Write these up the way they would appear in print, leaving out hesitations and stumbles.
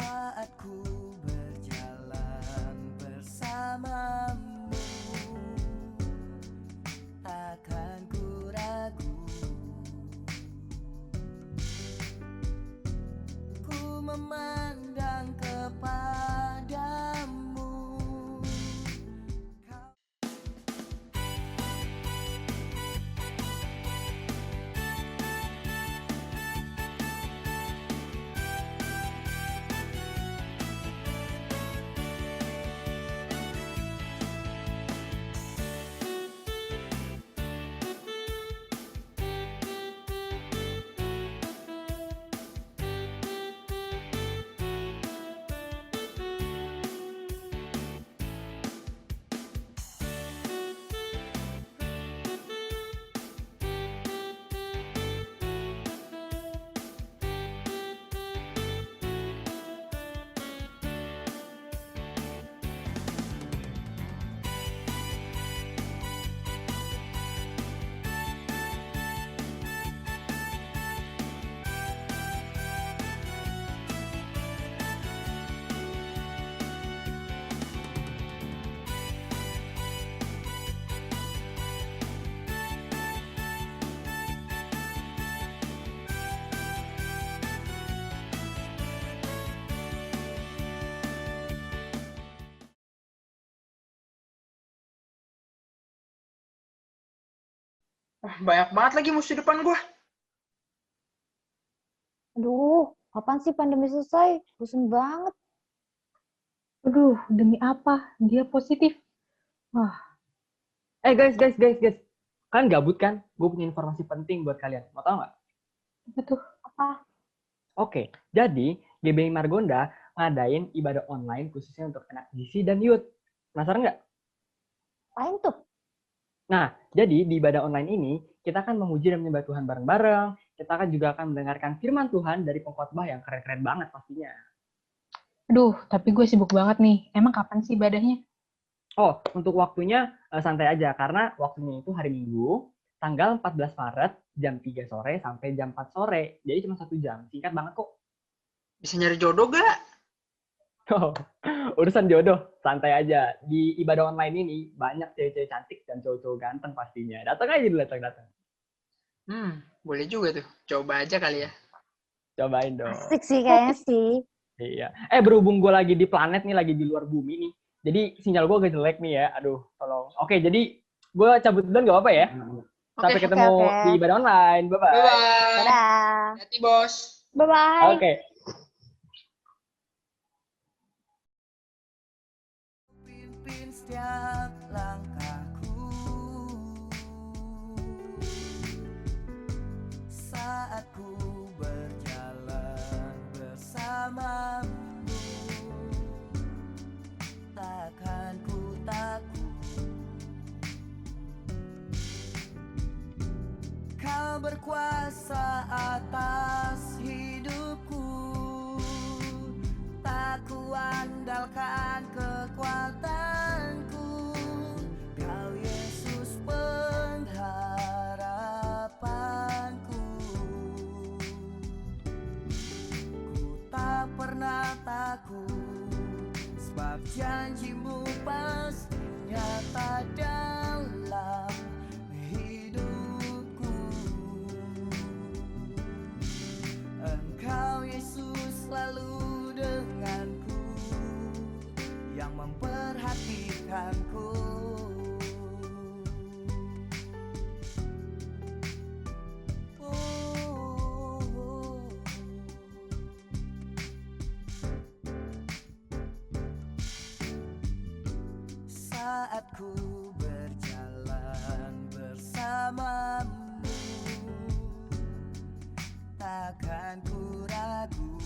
Saat ku berjalan bersamamu, takkan ku ragu. Ku memandang kepadamu. Banyak banget lagi musuh depan gue. Aduh, kapan sih pandemi selesai? Bosen banget. Aduh, demi apa? Dia positif. Wah, Guys. Kalian gabut kan? Gue punya informasi penting buat kalian. Mau tau nggak? apa tuh? Apa? Oke, jadi GBI Margonda ngadain ibadah online khususnya untuk anak GC dan youth. Penasaran nggak? Apain tuh? Nah, jadi di ibadah online ini, kita akan memuji dan menyembah Tuhan bareng-bareng. Kita juga akan mendengarkan firman Tuhan dari pengkhotbah yang keren-keren banget pastinya. Aduh, tapi gue sibuk banget nih. Emang kapan sih ibadahnya? Oh, untuk waktunya santai aja, karena waktunya itu hari Minggu, tanggal 14 Maret, jam 3 sore sampai jam 4 sore. Jadi cuma 1 jam, singkat banget kok. Bisa nyari jodoh gak? Oh, urusan jodoh, santai aja. Di ibadah online ini, banyak cewek-cewek cantik dan cowok-cowok ganteng pastinya. Datang aja dulu, datang. Boleh juga tuh. Coba aja kali ya. Cobain dong. Asik sih kayaknya sih. Iya. Berhubung gue lagi di planet nih, lagi di luar bumi nih. Jadi sinyal gue agak jelek nih ya. Aduh, tolong. Oke, jadi gue cabut duluan gak apa-apa ya? Sampai ketemu Oke. di ibadah online. Bye-bye. Bye-bye. Dadah. Hati bos. Bye-bye. Oke. Pimpin setiap langkahku saat ku berjalan bersamamu, takkan ku takut. Kau berkuasa atas hidupku, tak ku andalkan kekuatanku. Kau Yesus pengharapanku. Ku tak pernah takut, sebab janjimu pasti nyata dalam hidupku. Engkau Yesus selalu denganku, yang memperhatikanku. Saat ku berjalan bersamamu, takkan ku ragu.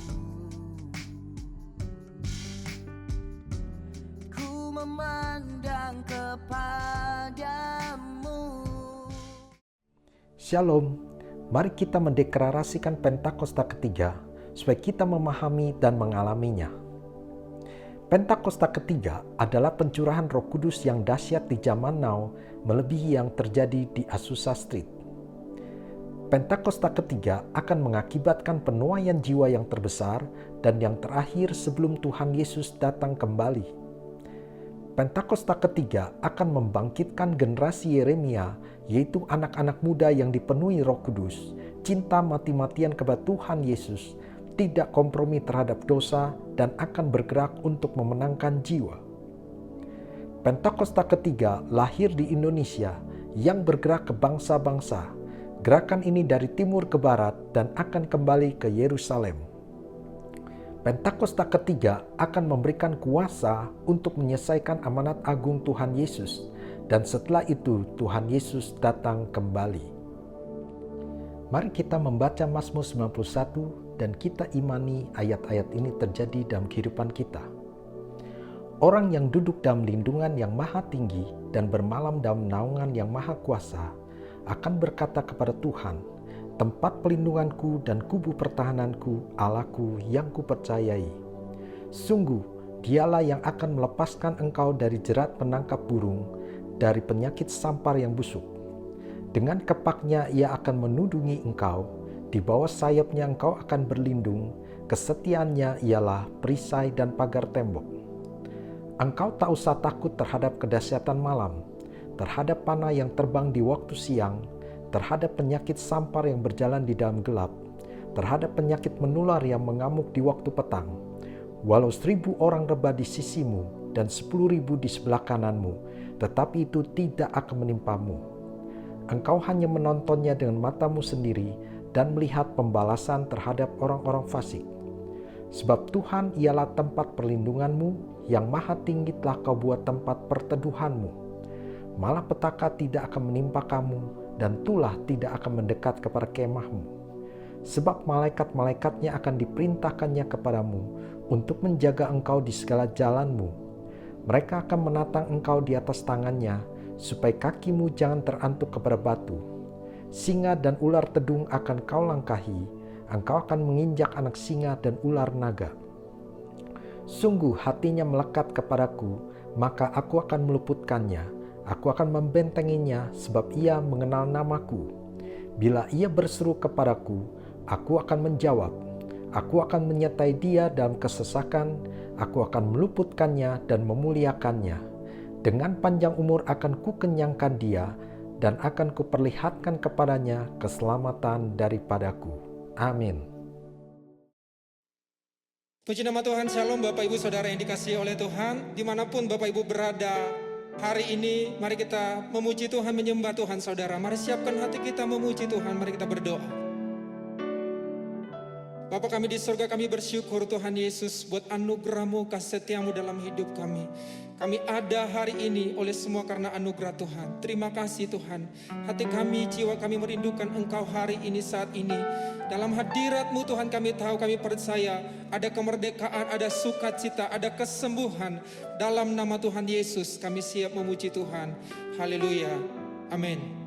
memandang kepadamu. Shalom, mari kita mendeklarasikan Pentakosta ketiga supaya kita memahami dan mengalaminya. Pentakosta ketiga adalah pencurahan Roh Kudus yang dahsyat di zaman now melebihi yang terjadi di Azusa Street. Pentakosta ketiga akan mengakibatkan penuaian jiwa yang terbesar dan yang terakhir sebelum Tuhan Yesus datang kembali. Pentakosta ketiga akan membangkitkan generasi Yeremia, yaitu anak-anak muda yang dipenuhi Roh Kudus, cinta mati-matian kepada Tuhan Yesus, tidak kompromi terhadap dosa, dan akan bergerak untuk memenangkan jiwa. Pentakosta ketiga lahir di Indonesia yang bergerak ke bangsa-bangsa. Gerakan ini dari timur ke barat dan akan kembali ke Yerusalem. Pentakosta ketiga akan memberikan kuasa untuk menyelesaikan amanat agung Tuhan Yesus, dan setelah itu Tuhan Yesus datang kembali. Mari kita membaca Mazmur 91 dan kita imani ayat-ayat ini terjadi dalam kehidupan kita. Orang yang duduk dalam lindungan yang maha tinggi dan bermalam dalam naungan yang maha kuasa akan berkata kepada Tuhan, tempat pelindunganku dan kubu pertahananku, Allahku yang kupercayai. Sungguh, dialah yang akan melepaskan engkau dari jerat penangkap burung, dari penyakit sampar yang busuk. Dengan kepaknya ia akan menudungi engkau, di bawah sayapnya engkau akan berlindung, kesetiaannya ialah perisai dan pagar tembok. Engkau tak usah takut terhadap kedahsyatan malam, terhadap panah yang terbang di waktu siang, terhadap penyakit sampar yang berjalan di dalam gelap, terhadap penyakit menular yang mengamuk di waktu petang. Walau 1.000 orang rebah di sisimu dan 10.000 di sebelah kananmu, tetapi itu tidak akan menimpamu. Engkau hanya menontonnya dengan matamu sendiri dan melihat pembalasan terhadap orang-orang fasik. Sebab Tuhan ialah tempat perlindunganmu, yang maha tinggi telah kau buat tempat perteduhanmu. Malapetaka tidak akan menimpa kamu, dan tulah tidak akan mendekat kepada kemahmu. Sebab malaikat-malaikatnya akan diperintahkannya kepadamu untuk menjaga engkau di segala jalanmu. Mereka akan menatang engkau di atas tangannya, supaya kakimu jangan terantuk kepada batu. Singa dan ular tedung akan kau langkahi, engkau akan menginjak anak singa dan ular naga. Sungguh hatinya melekat kepadaku, maka aku akan meluputkannya. Aku akan membentenginya sebab ia mengenal namaku. Bila ia berseru kepadaku, aku akan menjawab. Aku akan menyertai dia dalam kesesakan, aku akan meluputkannya dan memuliakannya. Dengan panjang umur akan kukenyangkan dia, dan akan kuperlihatkan kepadanya keselamatan daripadaku. Amin. Puji nama Tuhan, Shalom Bapak Ibu Saudara yang dikasihi oleh Tuhan, dimanapun Bapak Ibu berada. Hari ini mari kita memuji Tuhan, menyembah Tuhan saudara. Mari siapkan hati kita memuji Tuhan, mari kita berdoa. Bapa kami di surga, kami bersyukur Tuhan Yesus buat anugerah-Mu, kasih setia-Mu dalam hidup kami. Kami ada hari ini oleh semua karena anugerah Tuhan. Terima kasih Tuhan. Hati kami, jiwa kami merindukan Engkau hari ini, saat ini. Dalam hadirat-Mu Tuhan kami tahu, kami percaya ada kemerdekaan, ada sukacita, ada kesembuhan. Dalam nama Tuhan Yesus kami siap memuji Tuhan. Haleluya. Amin.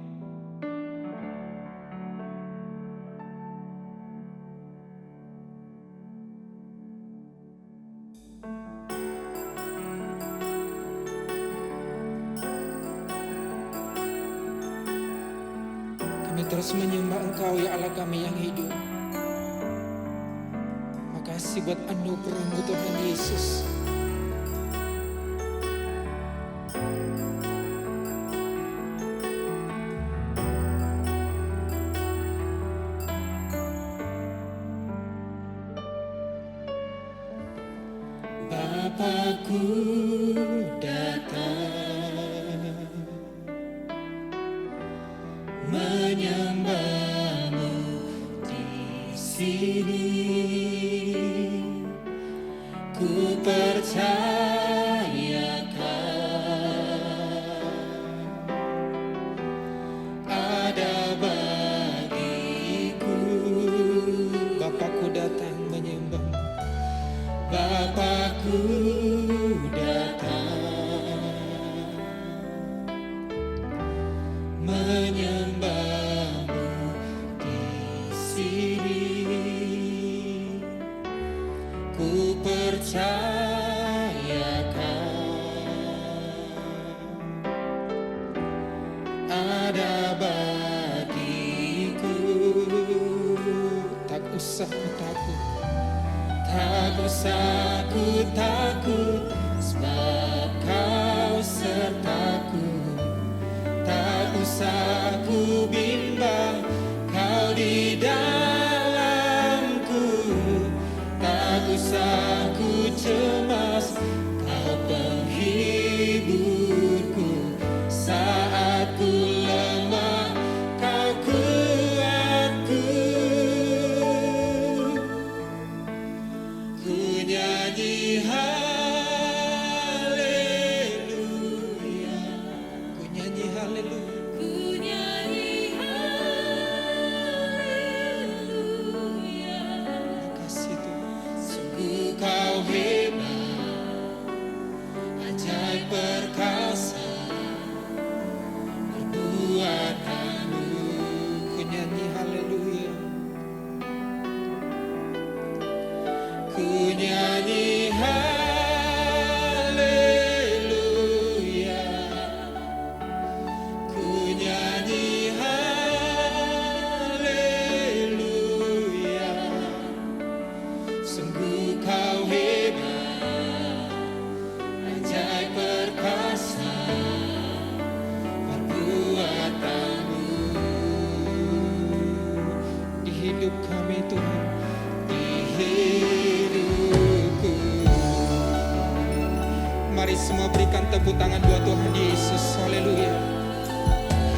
Kami terus menyembah Engkau ya Allah kami yang hidup. Makasih buat anugerah-Mu Tuhan Yesus. Bapakku datang menyembah-Mu di sini. Ku percayakan ada bagiku. Bapakku datang menyembah. Bapakku datang percayakan ada bagiku. Tak usah ku takut, tak usah ku takut, sebab kau sertaku. Tak usah ku bimbang, kau di dalamku. Tak usah ku cemas, kau penghiburku. Saat ku lemah, kau kuatku. Ku nyanyi haleluya, ku nyanyi haleluya. Makasih Tuhan, sungguh kau hebat, ajaib perkasa, perbuatanmu. Ku nyanyi haleluya, ku nyanyi haleluya, ku nyanyi haleluya. Sungguh kau hebat, ajaib perkasa, perbuatanmu di hidup kami Tuhan, di hidupku. Mari semua berikan tepuk tangan buat Tuhan Yesus. Haleluya,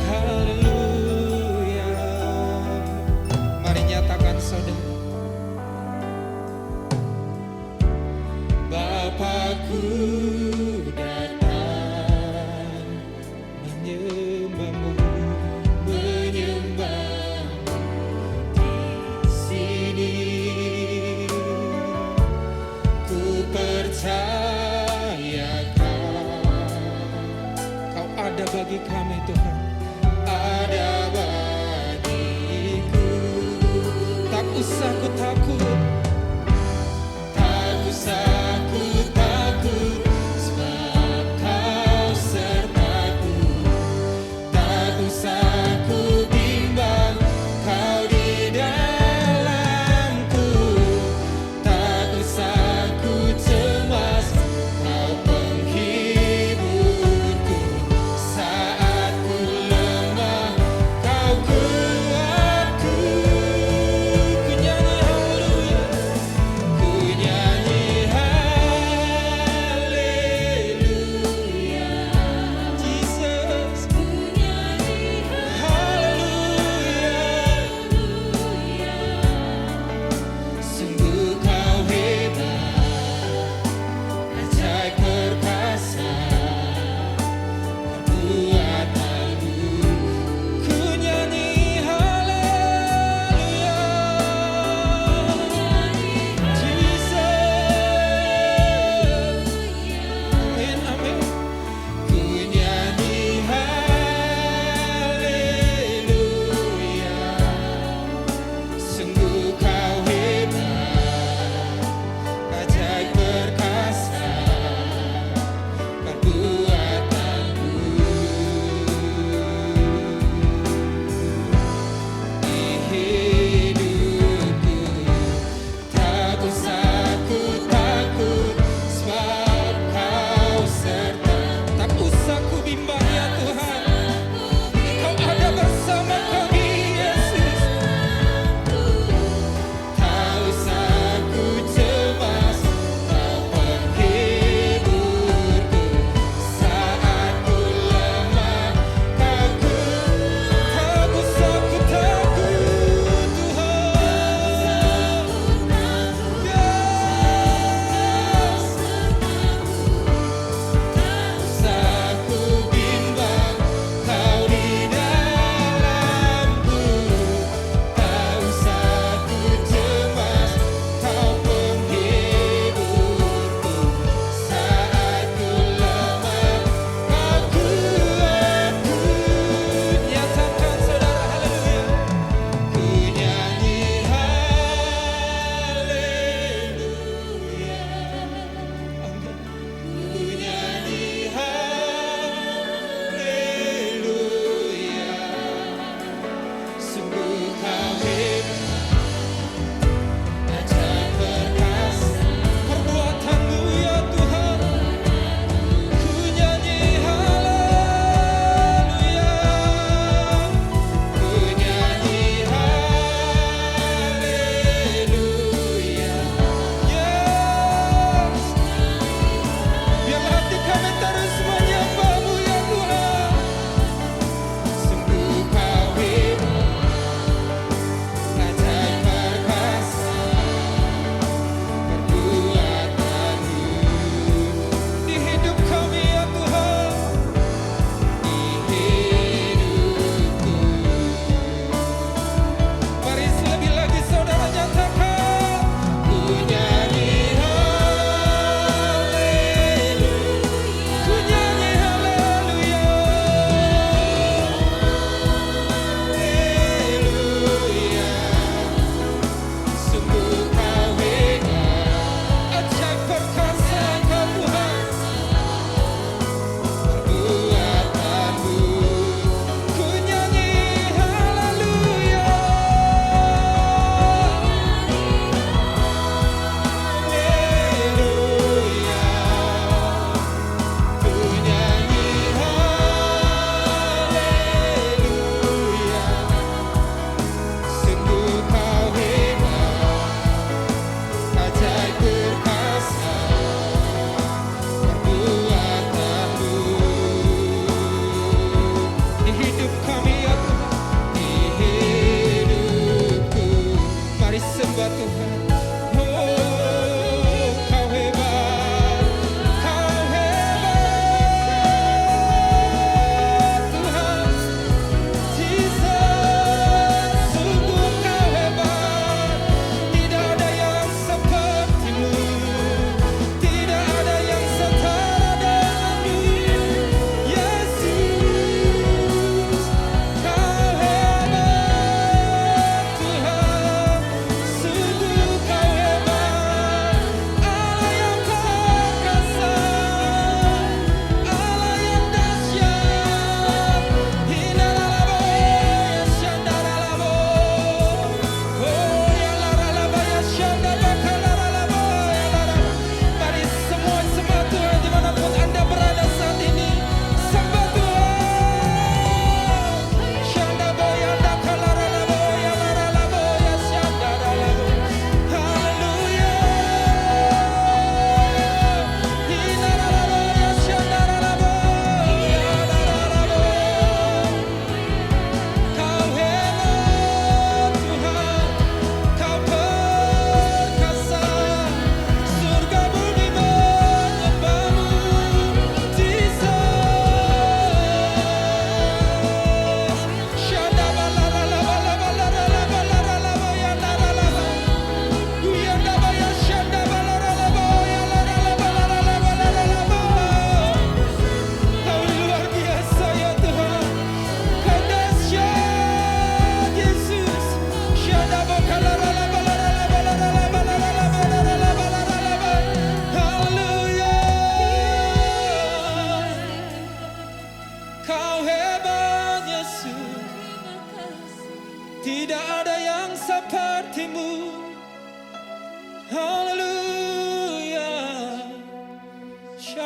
haleluya. Mari nyatakan saudara. Bapakku datang menyembahmu, menyembahmu di sini. Ku percayakan kau ada bagi kami Tuhan, ada bagiku. Tak usah ku takut, tak usah ku takut, sebab kau sertaku. Tak usah ku bimbang, kau di dalamku. Tak usah ku cemas, kau penghiburku. Saat ku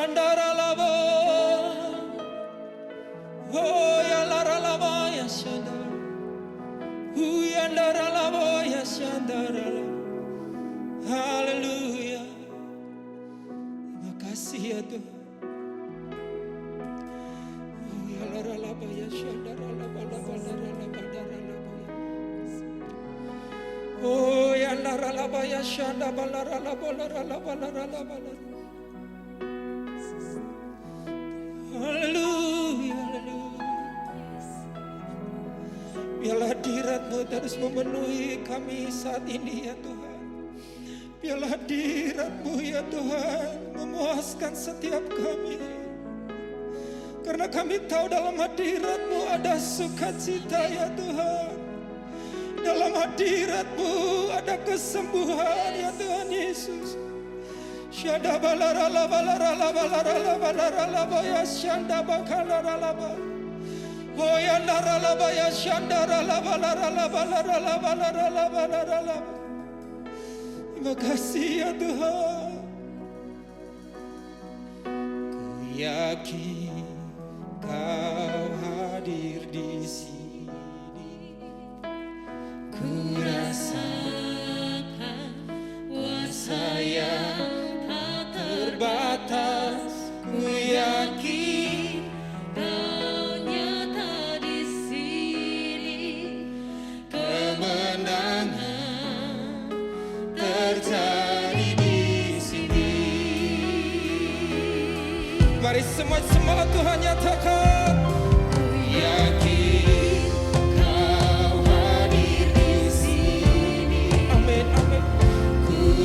Shandara labo. Oh ya lara labo ya shandara. Yandara labo ya shandara. Haleluya. Terima kasih ya Tuhan. Oh ya lara labo ya shandara labo labo lara labo lara labo. Oh ya lara labo ya shandara lara labo lara labo lara labo. Haleluya, haleluya. Biarlah hadirat-Mu terus memenuhi kami saat ini ya Tuhan. Biarlah hadirat-Mu ya Tuhan memuaskan setiap kami. Karena kami tahu dalam hadirat-Mu ada sukacita ya Tuhan. Dalam hadirat-Mu ada kesembuhan ya Tuhan Yesus. Syada balara la balara la balara la balara la ya syanda bakalara la ba. Oh ya nara la ya syanda la balara la balara la balara la balara la. Terima kasih ya Tuhan. Ku yakin Kau hadir di sini. Ku rasakan kuasa yang terbatas, ku yakin Kau nyata di sini. Kemenangan terjadi di sini. Mari semua semangat Tuhan nyatakan. Ku yakin Kau hadir di sini. Amin, amin. Ku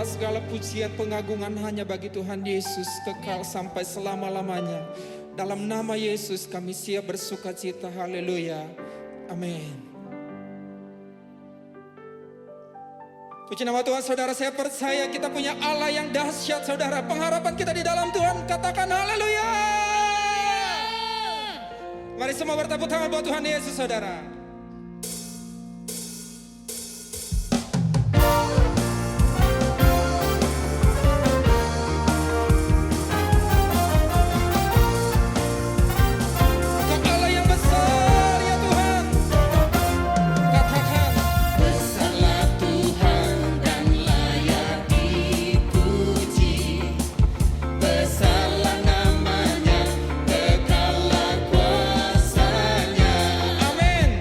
segala pujian pengagungan hanya bagi Tuhan Yesus kekal sampai selama-lamanya. Dalam nama Yesus kami siap bersuka cita. Haleluya. Amin. Puji nama Tuhan saudara, saya percaya kita punya Allah yang dahsyat saudara. Pengharapan kita di dalam Tuhan, katakan haleluya. Mari semua bertepuk tangan buat Tuhan Yesus saudara. Amin.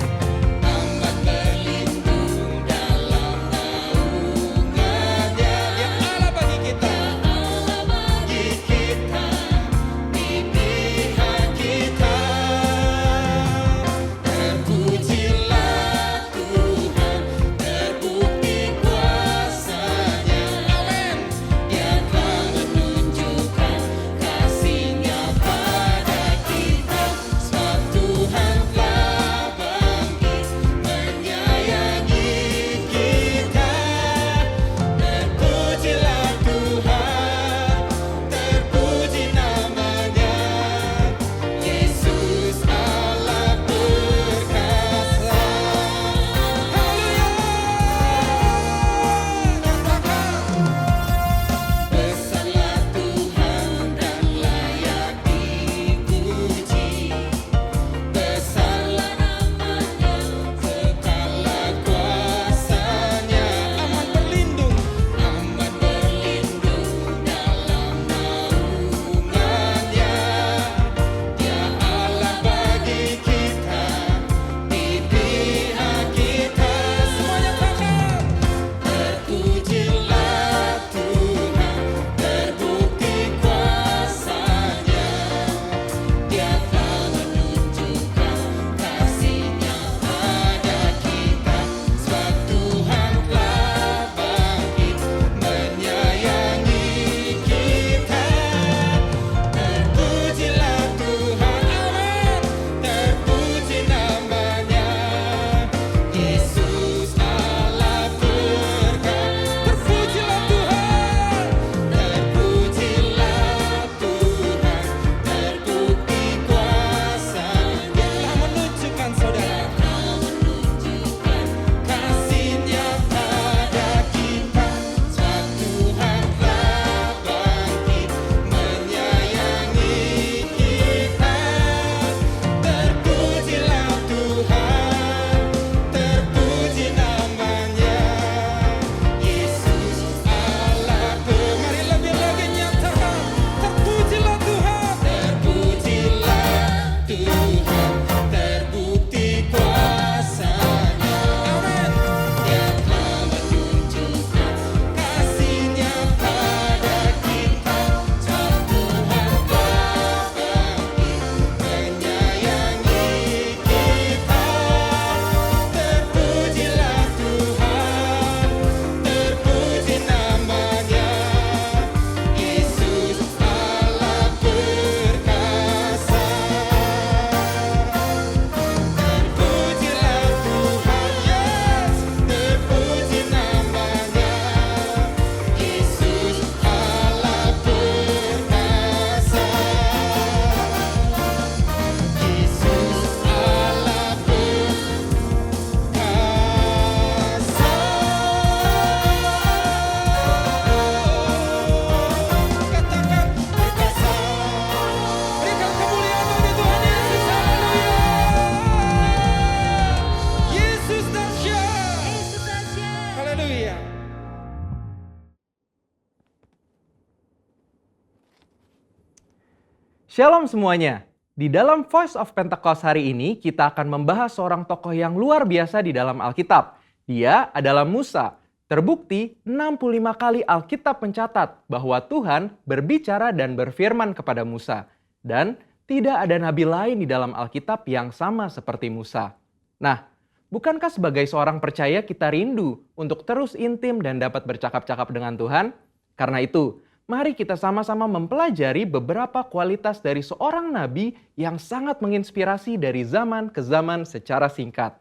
Shalom semuanya. Di dalam Voice of Pentecost hari ini, kita akan membahas seorang tokoh yang luar biasa di dalam Alkitab. Dia adalah Musa. Terbukti 65 kali Alkitab mencatat bahwa Tuhan berbicara dan berfirman kepada Musa. Dan tidak ada nabi lain di dalam Alkitab yang sama seperti Musa. Nah, bukankah sebagai seorang percaya kita rindu untuk terus intim dan dapat bercakap-cakap dengan Tuhan? Karena itu, mari kita sama-sama mempelajari beberapa kualitas dari seorang nabi yang sangat menginspirasi dari zaman ke zaman secara singkat.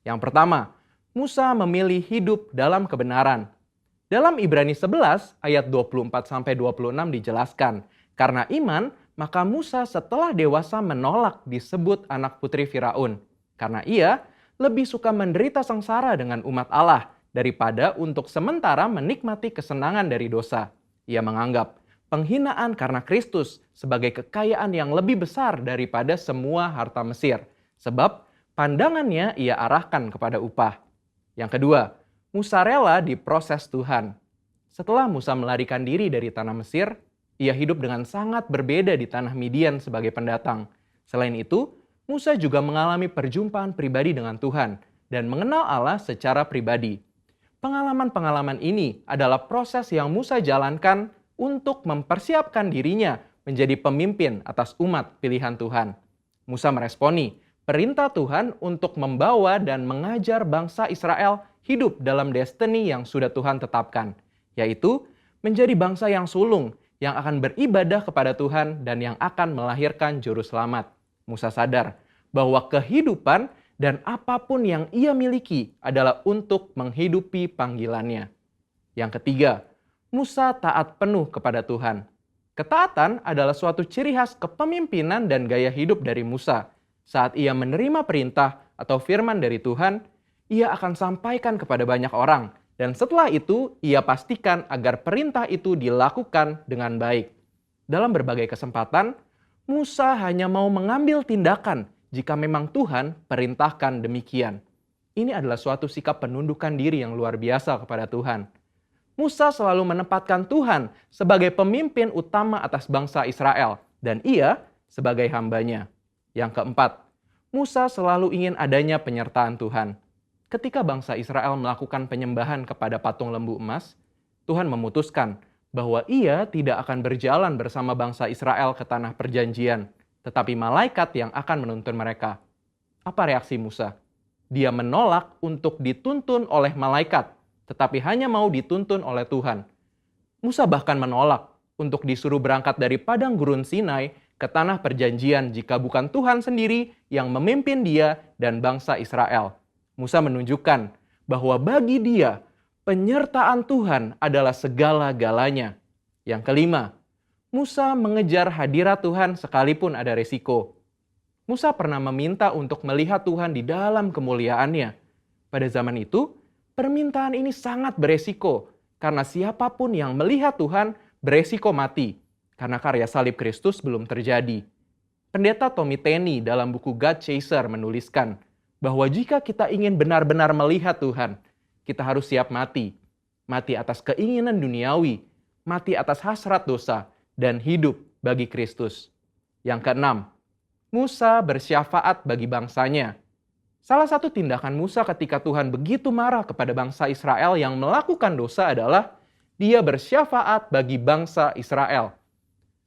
Yang pertama, Musa memilih hidup dalam kebenaran. Dalam Ibrani 11 ayat 24-26 dijelaskan, karena iman, maka Musa setelah dewasa menolak disebut anak putri Firaun. Karena ia lebih suka menderita sengsara dengan umat Allah daripada untuk sementara menikmati kesenangan dari dosa. Ia menganggap penghinaan karena Kristus sebagai kekayaan yang lebih besar daripada semua harta Mesir. Sebab pandangannya ia arahkan kepada upah. Yang kedua, Musa rela diproses Tuhan. Setelah Musa melarikan diri dari tanah Mesir, ia hidup dengan sangat berbeda di tanah Midian sebagai pendatang. Selain itu, Musa juga mengalami perjumpaan pribadi dengan Tuhan dan mengenal Allah secara pribadi. Pengalaman-pengalaman ini adalah proses yang Musa jalankan untuk mempersiapkan dirinya menjadi pemimpin atas umat pilihan Tuhan. Musa meresponi perintah Tuhan untuk membawa dan mengajar bangsa Israel hidup dalam destiny yang sudah Tuhan tetapkan, yaitu menjadi bangsa yang sulung, yang akan beribadah kepada Tuhan dan yang akan melahirkan juru selamat. Musa sadar bahwa kehidupan dan apapun yang ia miliki adalah untuk menghidupi panggilannya. Yang ketiga, Musa taat penuh kepada Tuhan. Ketaatan adalah suatu ciri khas kepemimpinan dan gaya hidup dari Musa. Saat ia menerima perintah atau firman dari Tuhan, ia akan sampaikan kepada banyak orang. Dan setelah itu, ia pastikan agar perintah itu dilakukan dengan baik. Dalam berbagai kesempatan, Musa hanya mau mengambil tindakan jika memang Tuhan perintahkan demikian. Ini adalah suatu sikap penundukan diri yang luar biasa kepada Tuhan. Musa selalu menempatkan Tuhan sebagai pemimpin utama atas bangsa Israel, dan ia sebagai hambanya. Yang keempat, Musa selalu ingin adanya penyertaan Tuhan. Ketika bangsa Israel melakukan penyembahan kepada patung lembu emas, Tuhan memutuskan bahwa ia tidak akan berjalan bersama bangsa Israel ke tanah perjanjian, tetapi malaikat yang akan menuntun mereka. Apa reaksi Musa? Dia menolak untuk dituntun oleh malaikat, tetapi hanya mau dituntun oleh Tuhan. Musa bahkan menolak untuk disuruh berangkat dari padang gurun Sinai ke tanah perjanjian jika bukan Tuhan sendiri yang memimpin dia dan bangsa Israel. Musa menunjukkan bahwa bagi dia, penyertaan Tuhan adalah segala-galanya. Yang kelima, Musa mengejar hadirat Tuhan sekalipun ada resiko. Musa pernah meminta untuk melihat Tuhan di dalam kemuliaannya. Pada zaman itu, permintaan ini sangat beresiko, karena siapapun yang melihat Tuhan beresiko mati, karena karya salib Kristus belum terjadi. Pendeta Tommy Tenney dalam buku God Chaser menuliskan bahwa jika kita ingin benar-benar melihat Tuhan, kita harus siap mati. Mati atas keinginan duniawi, mati atas hasrat dosa, dan hidup bagi Kristus. Yang keenam, Musa bersyafaat bagi bangsanya. Salah satu tindakan Musa ketika Tuhan begitu marah kepada bangsa Israel yang melakukan dosa adalah dia bersyafaat bagi bangsa Israel.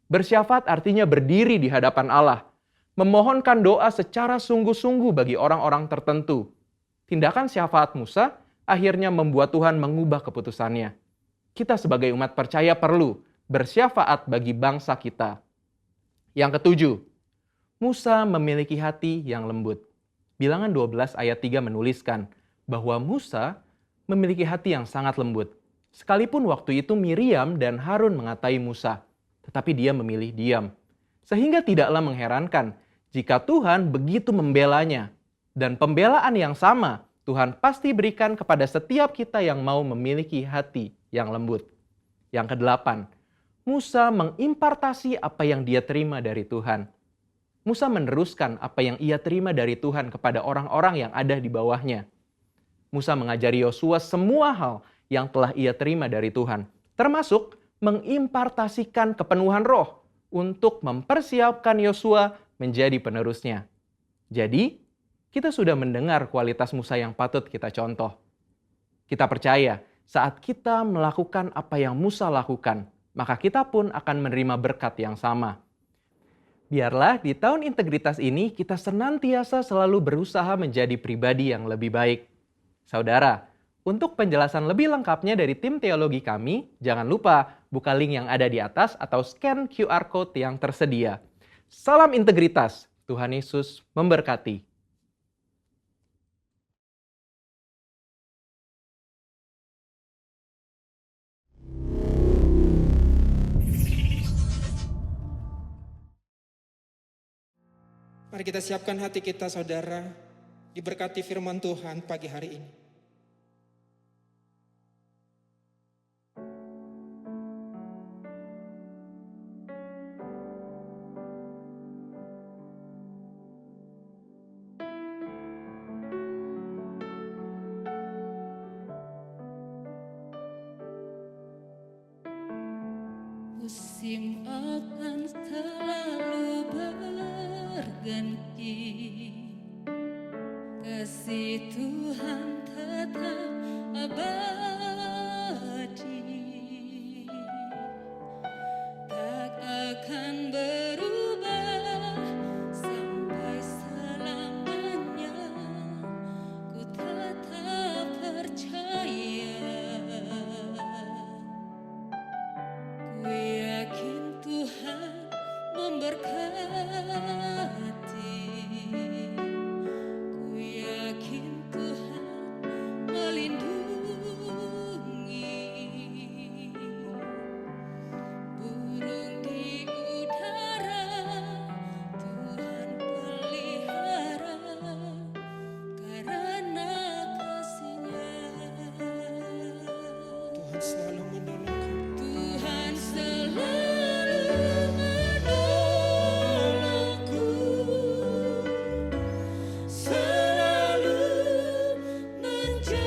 Bersyafaat artinya berdiri di hadapan Allah, memohonkan doa secara sungguh-sungguh bagi orang-orang tertentu. Tindakan syafaat Musa akhirnya membuat Tuhan mengubah keputusannya. Kita sebagai umat percaya perlu bersyafaat bagi bangsa kita. Yang ketujuh, Musa memiliki hati yang lembut. Bilangan 12 ayat 3 menuliskan bahwa Musa memiliki hati yang sangat lembut. Sekalipun waktu itu Miriam dan Harun mengatai Musa, tetapi dia memilih diam. Sehingga tidaklah mengherankan jika Tuhan begitu membelanya. Dan pembelaan yang sama Tuhan pasti berikan kepada setiap kita yang mau memiliki hati yang lembut. Yang kedelapan, Musa mengimpartasi apa yang dia terima dari Tuhan. Musa meneruskan apa yang ia terima dari Tuhan kepada orang-orang yang ada di bawahnya. Musa mengajari Yosua semua hal yang telah ia terima dari Tuhan, termasuk mengimpartasikan kepenuhan roh untuk mempersiapkan Yosua menjadi penerusnya. Jadi, kita sudah mendengar kualitas Musa yang patut kita contoh. Kita percaya saat kita melakukan apa yang Musa lakukan, maka kita pun akan menerima berkat yang sama. Biarlah di tahun integritas ini kita senantiasa selalu berusaha menjadi pribadi yang lebih baik. Saudara, untuk penjelasan lebih lengkapnya dari tim teologi kami, jangan lupa buka link yang ada di atas atau scan QR Code yang tersedia. Salam integritas, Tuhan Yesus memberkati. Mari kita siapkan hati kita, saudara, diberkati firman Tuhan pagi hari ini. Musim akan selalu berganti, kasih Tuhan tetap abadi, tak akan berubah sampai selamanya. Ku tetap percaya, ku yakin Tuhan memberkati, ku yakin Tuhan melindungi. Burung di udara Tuhan pelihara, karena kasih-Nya. Tuhan selalu menolong kami. Tuhan selalu menolongku, selalu menjagaku.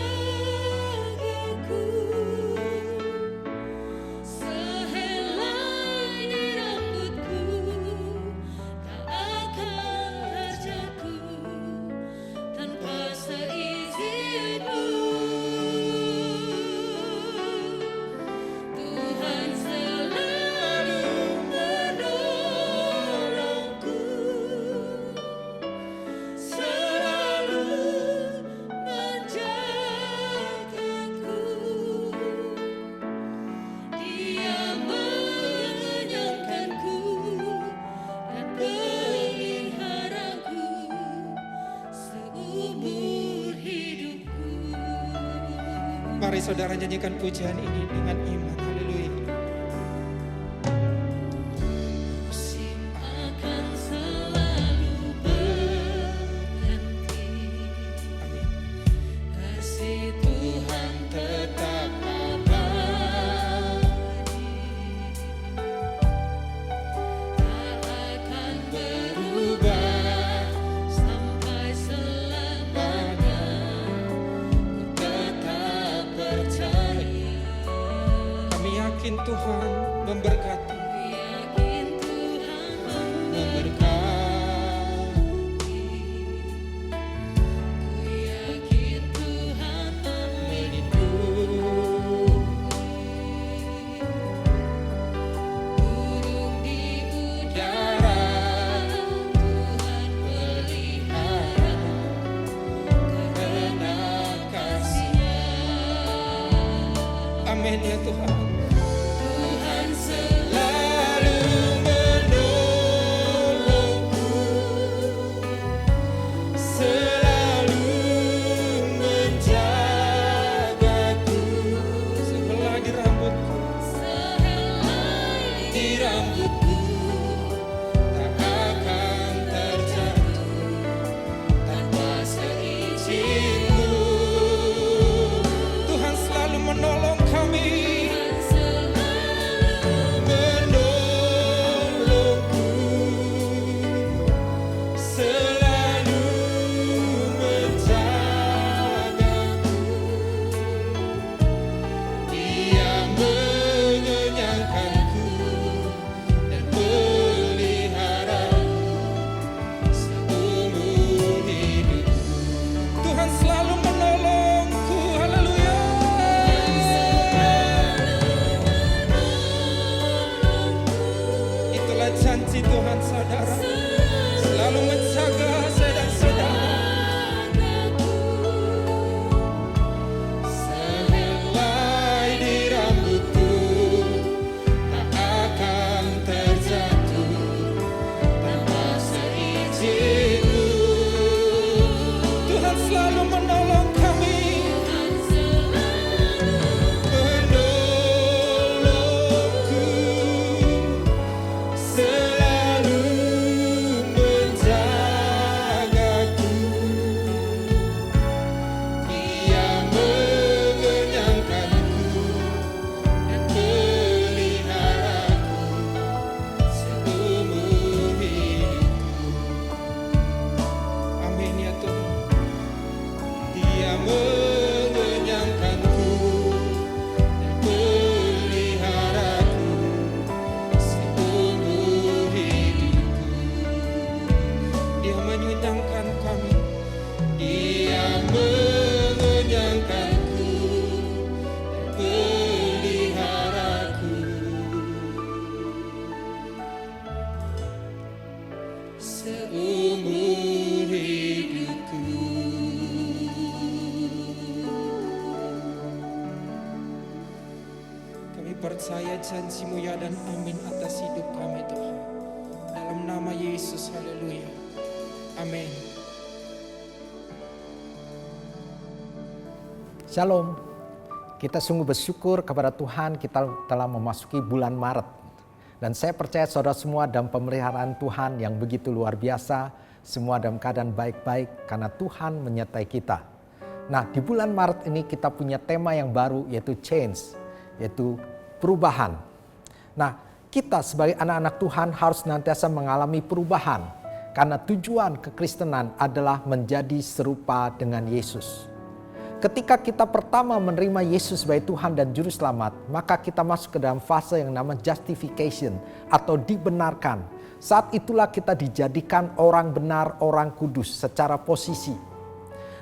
Sehelai di rambutku tak akan terjatuh tanpa seizin-Mu. Tuhan selalu menolongku, selalu menjagaku. Dia mengenyangkanku dan peliharaku seumur hidupku. Mari saudara nyanyikan pujian ini dengan iman. Haleluya. Musim akan selalu berganti, kasih Tuhan tetap abadi, tak akan berubah sampai selamanya. Ku tetap percaya, Kami yakin Tuhan memberkati. ku yakin Tuhan Memberkati. ku yakin Tuhan melindungi. Burung di udara Tuhan pelihara, karena kasih-Nya. Amin ya Tuhan. Tuhan selalu mengenyangkan kami. Dia mengenyangkanku dan peliharaku seumur hidupku. Kami percaya janji-Mu ya dan amin atas hidup kami Tuhan. Dalam nama Yesus, haleluya. Amin. Shalom. Kita sungguh bersyukur kepada Tuhan kita telah memasuki bulan Maret. Dan saya percaya saudara semua dalam pemeliharaan Tuhan yang begitu luar biasa. Semua dalam keadaan baik-baik karena Tuhan menyertai kita. Nah, di bulan Maret ini kita punya tema yang baru yaitu change, yaitu perubahan. Nah, kita sebagai anak-anak Tuhan harus senantiasa mengalami perubahan. Karena tujuan kekristenan adalah menjadi serupa dengan Yesus. Ketika kita pertama menerima Yesus sebagai Tuhan dan Juru Selamat, maka kita masuk ke dalam fase yang namanya justification atau dibenarkan. Saat itulah kita dijadikan orang benar, orang kudus secara posisi.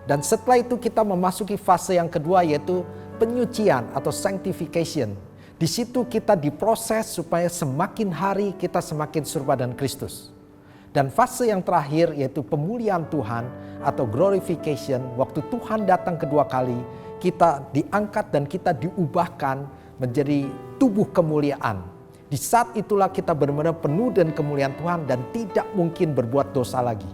Dan setelah itu kita memasuki fase yang kedua yaitu penyucian atau sanctification. Di situ kita diproses supaya semakin hari kita semakin serupa dengan Kristus. Dan fase yang terakhir yaitu pemulihan Tuhan atau glorification. Waktu Tuhan datang kedua kali, kita diangkat dan kita diubahkan menjadi tubuh kemuliaan. Di saat itulah kita benar-benar penuh dengan kemuliaan Tuhan dan tidak mungkin berbuat dosa lagi.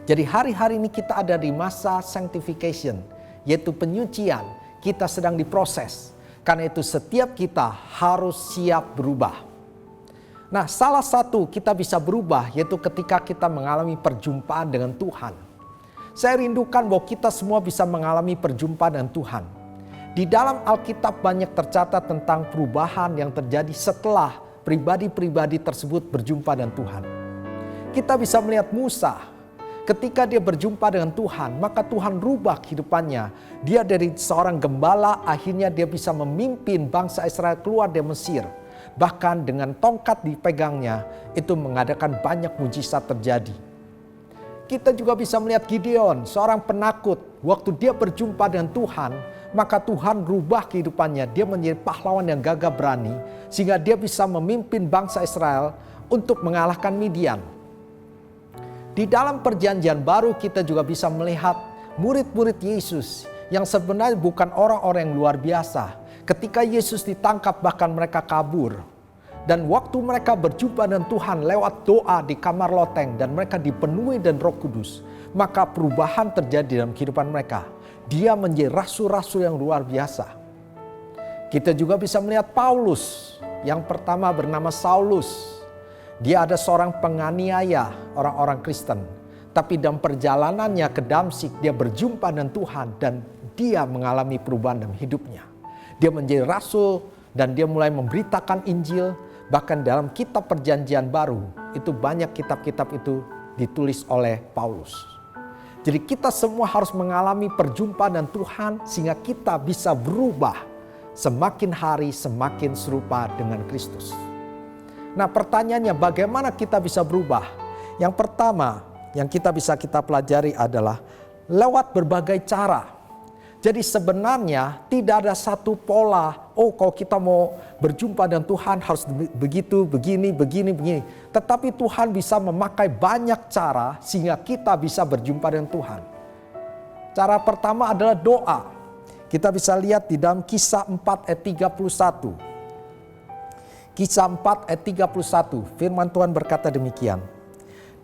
Jadi hari-hari ini kita ada di masa sanctification, yaitu penyucian. Kita sedang diproses. Karena itu setiap kita harus siap berubah. Nah, salah satu kita bisa berubah yaitu ketika kita mengalami perjumpaan dengan Tuhan. Saya rindukan bahwa kita semua bisa mengalami perjumpaan dengan Tuhan. Di dalam Alkitab banyak tercatat tentang perubahan yang terjadi setelah pribadi-pribadi tersebut berjumpa dengan Tuhan. Kita bisa melihat Musa. Ketika dia berjumpa dengan Tuhan, maka Tuhan rubah kehidupannya. Dia dari seorang gembala, akhirnya dia bisa memimpin bangsa Israel keluar dari Mesir. Bahkan dengan tongkat dipegangnya, itu mengadakan banyak mujizat terjadi. Kita juga bisa melihat Gideon, seorang penakut. Waktu dia berjumpa dengan Tuhan, maka Tuhan rubah kehidupannya. Dia menjadi pahlawan yang gagah berani, sehingga dia bisa memimpin bangsa Israel untuk mengalahkan Midian. Di dalam perjanjian baru kita juga bisa melihat murid-murid Yesus yang sebenarnya bukan orang-orang yang luar biasa. Ketika Yesus ditangkap bahkan mereka kabur. Dan waktu mereka berjumpa dengan Tuhan lewat doa di kamar loteng dan mereka dipenuhi dengan Roh Kudus, maka perubahan terjadi dalam kehidupan mereka. Dia menjadi rasul-rasul yang luar biasa. Kita juga bisa melihat Paulus yang pertama bernama Saulus. Dia ada seorang penganiaya orang-orang Kristen. Tapi dalam perjalanannya ke Damsyik dia berjumpa dengan Tuhan dan dia mengalami perubahan dalam hidupnya. Dia menjadi rasul dan dia mulai memberitakan Injil. Bahkan dalam kitab perjanjian baru itu banyak kitab-kitab itu ditulis oleh Paulus. Jadi kita semua harus mengalami perjumpaan dengan Tuhan sehingga kita bisa berubah semakin hari semakin serupa dengan Kristus. Nah, pertanyaannya bagaimana kita bisa berubah? Yang pertama yang kita pelajari adalah lewat berbagai cara. Jadi sebenarnya tidak ada satu pola, kalau kita mau berjumpa dengan Tuhan harus begitu, begini. Tetapi Tuhan bisa memakai banyak cara sehingga kita bisa berjumpa dengan Tuhan. Cara pertama adalah doa. Kita bisa lihat di dalam Kisah 4 ayat 31. Kisah 4 ayat 31, firman Tuhan berkata demikian.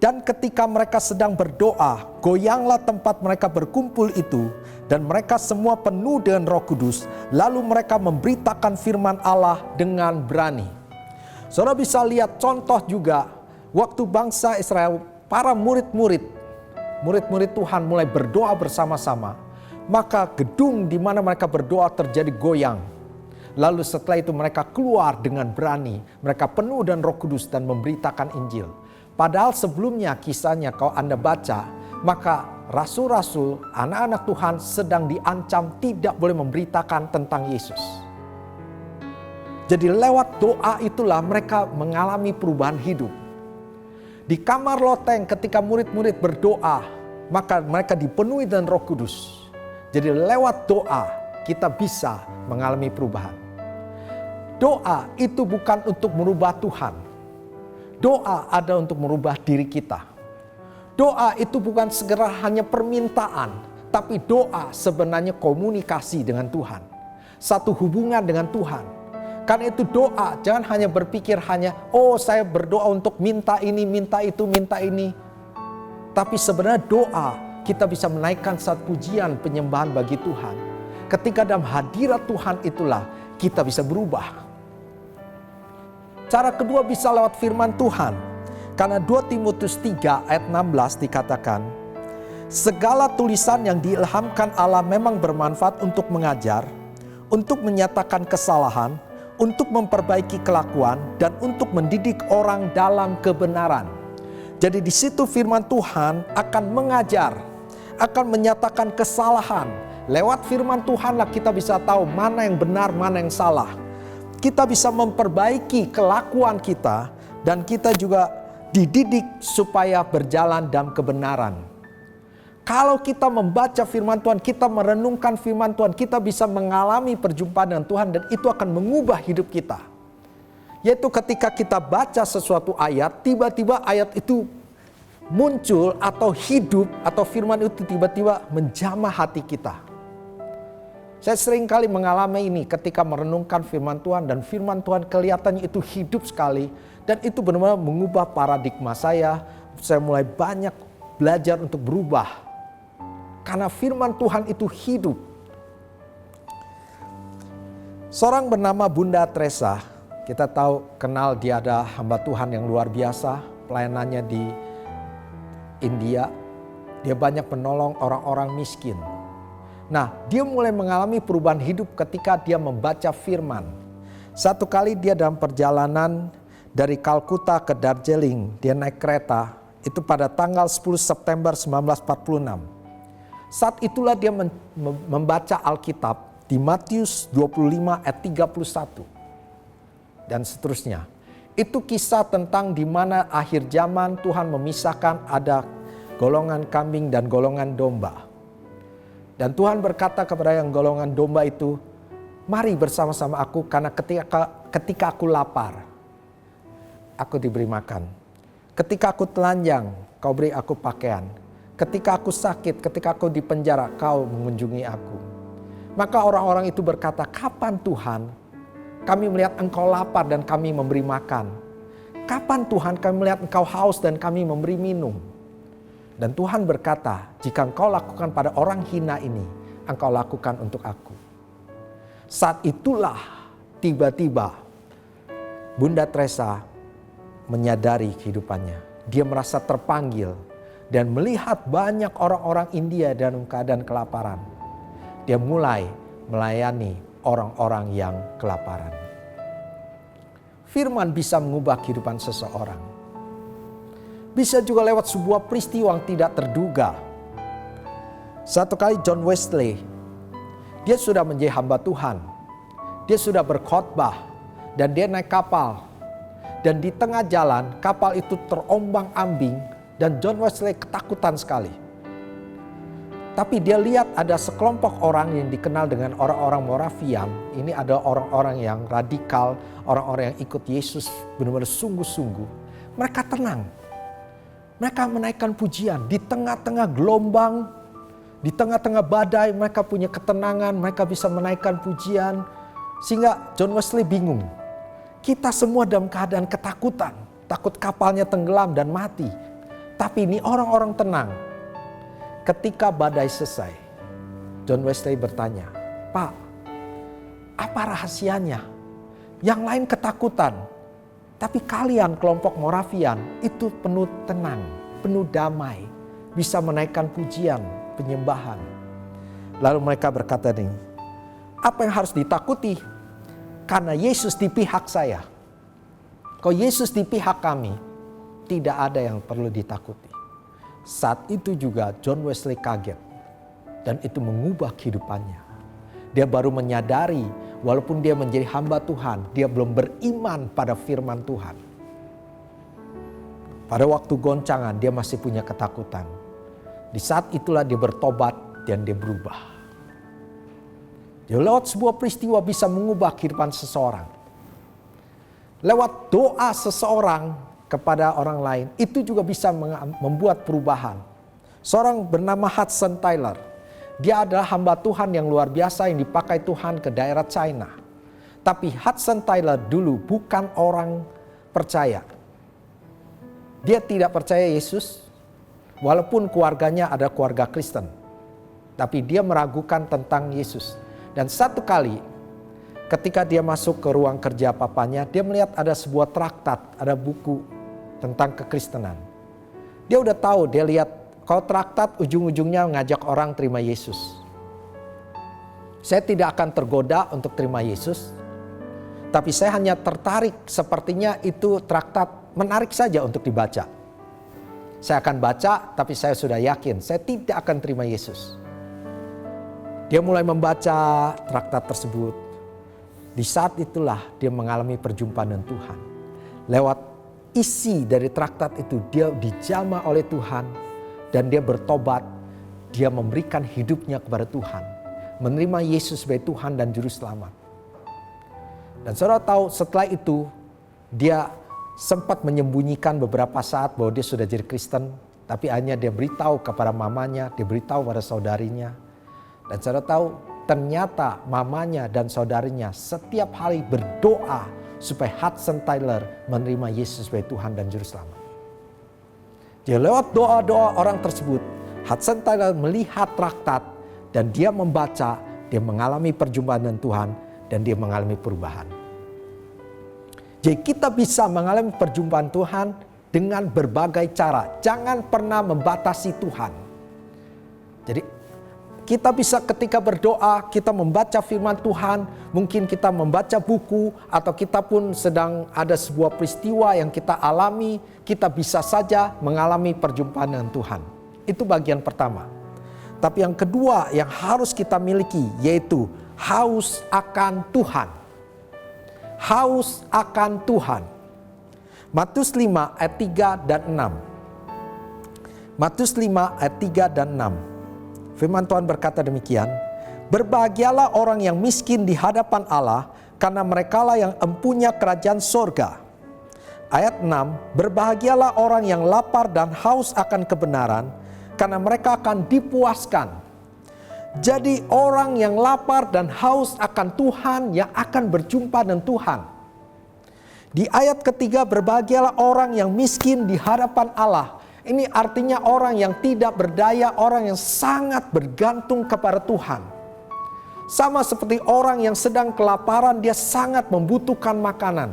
Dan ketika mereka sedang berdoa, goyanglah tempat mereka berkumpul itu, dan mereka semua penuh dengan Roh Kudus. Lalu mereka memberitakan firman Allah dengan berani. Saudara bisa lihat contoh juga, waktu bangsa Israel, para murid-murid Tuhan mulai berdoa bersama-sama. Maka gedung di mana mereka berdoa terjadi goyang. Lalu setelah itu mereka keluar dengan berani. Mereka penuh dengan Roh Kudus dan memberitakan Injil. Padahal sebelumnya kisahnya kalau Anda baca, maka rasul-rasul, anak-anak Tuhan sedang diancam tidak boleh memberitakan tentang Yesus. Jadi lewat doa itulah mereka mengalami perubahan hidup. Di kamar loteng ketika murid-murid berdoa, maka mereka dipenuhi dengan Roh Kudus. Jadi lewat doa kita bisa mengalami perubahan. Doa itu bukan untuk merubah Tuhan. Doa ada untuk merubah diri kita. Doa itu bukan segera hanya permintaan, tapi doa sebenarnya komunikasi dengan Tuhan. Satu hubungan dengan Tuhan. Karena itu doa, jangan hanya berpikir saya berdoa untuk minta ini, minta itu, minta ini. Tapi sebenarnya doa, kita bisa menaikkan satu pujian penyembahan bagi Tuhan. Ketika dalam hadirat Tuhan itulah kita bisa berubah. Cara kedua bisa lewat firman Tuhan. Karena 2 Timotius 3 ayat 16 dikatakan, segala tulisan yang diilhamkan Allah memang bermanfaat untuk mengajar, untuk menyatakan kesalahan, untuk memperbaiki kelakuan, dan untuk mendidik orang dalam kebenaran. Jadi di situ firman Tuhan akan mengajar, akan menyatakan kesalahan. Lewat firman Tuhanlah kita bisa tahu mana yang benar, mana yang salah. Kita bisa memperbaiki kelakuan kita, dan kita juga dididik supaya berjalan dalam kebenaran. Kalau kita membaca firman Tuhan, kita merenungkan firman Tuhan, kita bisa mengalami perjumpaan dengan Tuhan, dan itu akan mengubah hidup kita. Yaitu ketika kita baca sesuatu ayat, tiba-tiba ayat itu muncul atau hidup, atau firman itu tiba-tiba menjamah hati kita. Saya sering kali mengalami ini ketika merenungkan firman Tuhan, dan firman Tuhan kelihatannya itu hidup sekali, dan itu benar-benar mengubah paradigma saya. Saya mulai banyak belajar untuk berubah. Karena firman Tuhan itu hidup. Seorang bernama Bunda Teresa, kita tahu kenal dia ada hamba Tuhan yang luar biasa, pelayanannya di India. Dia banyak menolong orang-orang miskin. Nah, dia mulai mengalami perubahan hidup ketika dia membaca firman. Satu kali dia dalam perjalanan dari Kalkuta ke Darjeeling, dia naik kereta, itu pada tanggal 10 September 1946. Saat itulah dia membaca Alkitab di Matius 25 ayat 31. Dan seterusnya. Itu kisah tentang di mana akhir zaman Tuhan memisahkan ada golongan kambing dan golongan domba. Dan Tuhan berkata kepada yang golongan domba itu, mari bersama-sama aku karena ketika aku lapar, aku diberi makan. Ketika aku telanjang, kau beri aku pakaian. Ketika aku sakit, ketika aku di penjara, kau mengunjungi aku. Maka orang-orang itu berkata, kapan Tuhan kami melihat engkau lapar dan kami memberi makan? Kapan Tuhan kami melihat engkau haus dan kami memberi minum? Dan Tuhan berkata, jika engkau lakukan pada orang hina ini, engkau lakukan untuk aku. Saat itulah tiba-tiba Bunda Teresa menyadari kehidupannya. Dia merasa terpanggil dan melihat banyak orang-orang India dalam keadaan kelaparan. Dia mulai melayani orang-orang yang kelaparan. Firman bisa mengubah kehidupan seseorang. Bisa juga lewat sebuah peristiwa yang tidak terduga. Satu kali John Wesley, dia sudah menjadi hamba Tuhan. Dia sudah berkhotbah dan dia naik kapal. Dan di tengah jalan kapal itu terombang-ambing dan John Wesley ketakutan sekali. Tapi dia lihat ada sekelompok orang yang dikenal dengan orang-orang Moravian. Ini ada orang-orang yang radikal, orang-orang yang ikut Yesus benar-benar sungguh-sungguh. Mereka tenang. Mereka menaikkan pujian di tengah-tengah gelombang, di tengah-tengah badai. Mereka punya ketenangan, mereka bisa menaikkan pujian. Sehingga John Wesley bingung. Kita semua dalam keadaan ketakutan, takut kapalnya tenggelam dan mati. Tapi ini orang-orang tenang. Ketika badai selesai, John Wesley bertanya, Pak, apa rahasianya? Yang lain ketakutan, tapi kalian kelompok Moravian itu penuh tenang, penuh damai, bisa menaikkan pujian, penyembahan. Lalu mereka berkata ini, apa yang harus ditakuti? Karena Yesus di pihak saya. Kalau Yesus di pihak kami, tidak ada yang perlu ditakuti. Saat itu juga John Wesley kaget. Dan itu mengubah kehidupannya. Dia baru menyadari walaupun dia menjadi hamba Tuhan, dia belum beriman pada firman Tuhan. Pada waktu goncangan dia masih punya ketakutan. Di saat itulah dia bertobat dan dia berubah. Dia lewat sebuah peristiwa bisa mengubah kehidupan seseorang. Lewat doa seseorang kepada orang lain, itu juga bisa membuat perubahan. Seorang bernama Hudson Taylor, dia adalah hamba Tuhan yang luar biasa yang dipakai Tuhan ke daerah China. Tapi Hudson Taylor dulu bukan orang percaya. Dia tidak percaya Yesus, walaupun keluarganya ada keluarga Kristen. Tapi dia meragukan tentang Yesus. Dan satu kali ketika dia masuk ke ruang kerja papanya, dia melihat ada sebuah traktat, ada buku tentang kekristenan. Dia udah tahu, dia lihat kalau traktat ujung-ujungnya ngajak orang terima Yesus. Saya tidak akan tergoda untuk terima Yesus, tapi saya hanya tertarik, sepertinya itu traktat menarik saja untuk dibaca. Saya akan baca, tapi saya sudah yakin saya tidak akan terima Yesus. Dia mulai membaca traktat tersebut. Di saat itulah dia mengalami perjumpaan dengan Tuhan. Lewat isi dari traktat itu dia dijamah oleh Tuhan dan dia bertobat. Dia memberikan hidupnya kepada Tuhan, menerima Yesus sebagai Tuhan dan Juru Selamat. Dan saudara tahu setelah itu dia sempat menyembunyikan beberapa saat bahwa dia sudah jadi Kristen, tapi hanya dia beritahu kepada mamanya, dia beritahu pada saudarinya. Dan saudara tahu ternyata mamanya dan saudarinya setiap hari berdoa supaya Hudson Taylor menerima Yesus sebagai Tuhan dan Juru Selamat. Jadi lewat doa-doa orang tersebut, Hudson Taylor melihat traktat dan dia membaca, dia mengalami perjumpaan dengan Tuhan dan dia mengalami perubahan. Jadi kita bisa mengalami perjumpaan Tuhan dengan berbagai cara. Jangan pernah membatasi Tuhan. Jadi kita bisa ketika berdoa, kita membaca firman Tuhan, mungkin kita membaca buku, atau kita pun sedang ada sebuah peristiwa yang kita alami, kita bisa saja mengalami perjumpaan dengan Tuhan. Itu bagian pertama. Tapi yang kedua yang harus kita miliki yaitu haus akan Tuhan. Haus akan Tuhan. Matius 5 ayat 3 dan 6. Matius 5 ayat 3 dan 6. Firman Tuhan berkata demikian, berbahagialah orang yang miskin di hadapan Allah, karena merekalah yang empunya kerajaan sorga. Ayat 6, berbahagialah orang yang lapar dan haus akan kebenaran, karena mereka akan dipuaskan. Jadi orang yang lapar dan haus akan Tuhan yang akan berjumpa dengan Tuhan. Di ayat ketiga, berbahagialah orang yang miskin di hadapan Allah. Ini artinya orang yang tidak berdaya, orang yang sangat bergantung kepada Tuhan. Sama seperti orang yang sedang kelaparan, dia sangat membutuhkan makanan.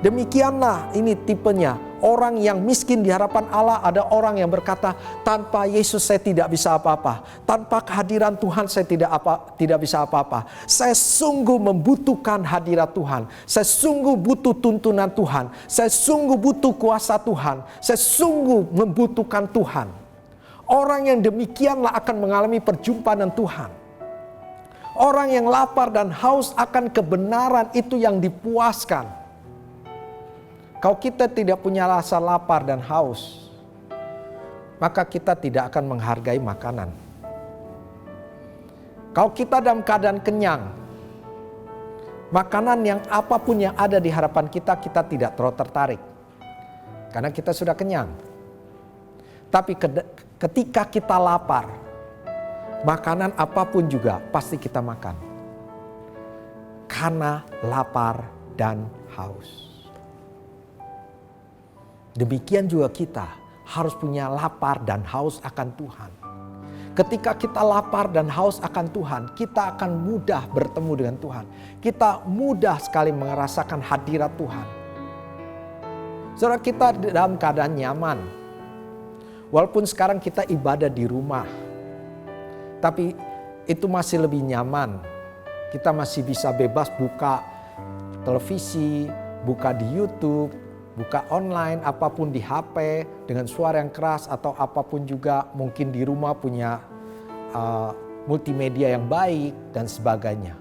Demikianlah ini tipenya. Orang yang miskin di hadapan Allah, ada orang yang berkata, tanpa Yesus saya tidak bisa apa-apa. Tanpa kehadiran Tuhan saya tidak bisa apa-apa. Saya sungguh membutuhkan hadirat Tuhan. Saya sungguh butuh tuntunan Tuhan. Saya sungguh butuh kuasa Tuhan. Saya sungguh membutuhkan Tuhan. Orang yang demikianlah akan mengalami perjumpaan dengan Tuhan. Orang yang lapar dan haus akan kebenaran itu yang dipuaskan. Kalau kita tidak punya rasa lapar dan haus, maka kita tidak akan menghargai makanan. Kalau kita dalam keadaan kenyang, makanan yang apapun yang ada di hadapan kita, kita tidak terlalu tertarik. Karena kita sudah kenyang. Tapi ketika kita lapar, makanan apapun juga pasti kita makan. Karena lapar dan haus. Demikian juga kita harus punya lapar dan haus akan Tuhan. Ketika kita lapar dan haus akan Tuhan, kita akan mudah bertemu dengan Tuhan. Kita mudah sekali merasakan hadirat Tuhan. Saudara, kita dalam keadaan nyaman. Walaupun sekarang kita ibadah di rumah, tapi itu masih lebih nyaman. Kita masih bisa bebas buka televisi, buka di YouTube, buka online, apapun di HP dengan suara yang keras atau apapun juga, mungkin di rumah punya multimedia yang baik dan sebagainya.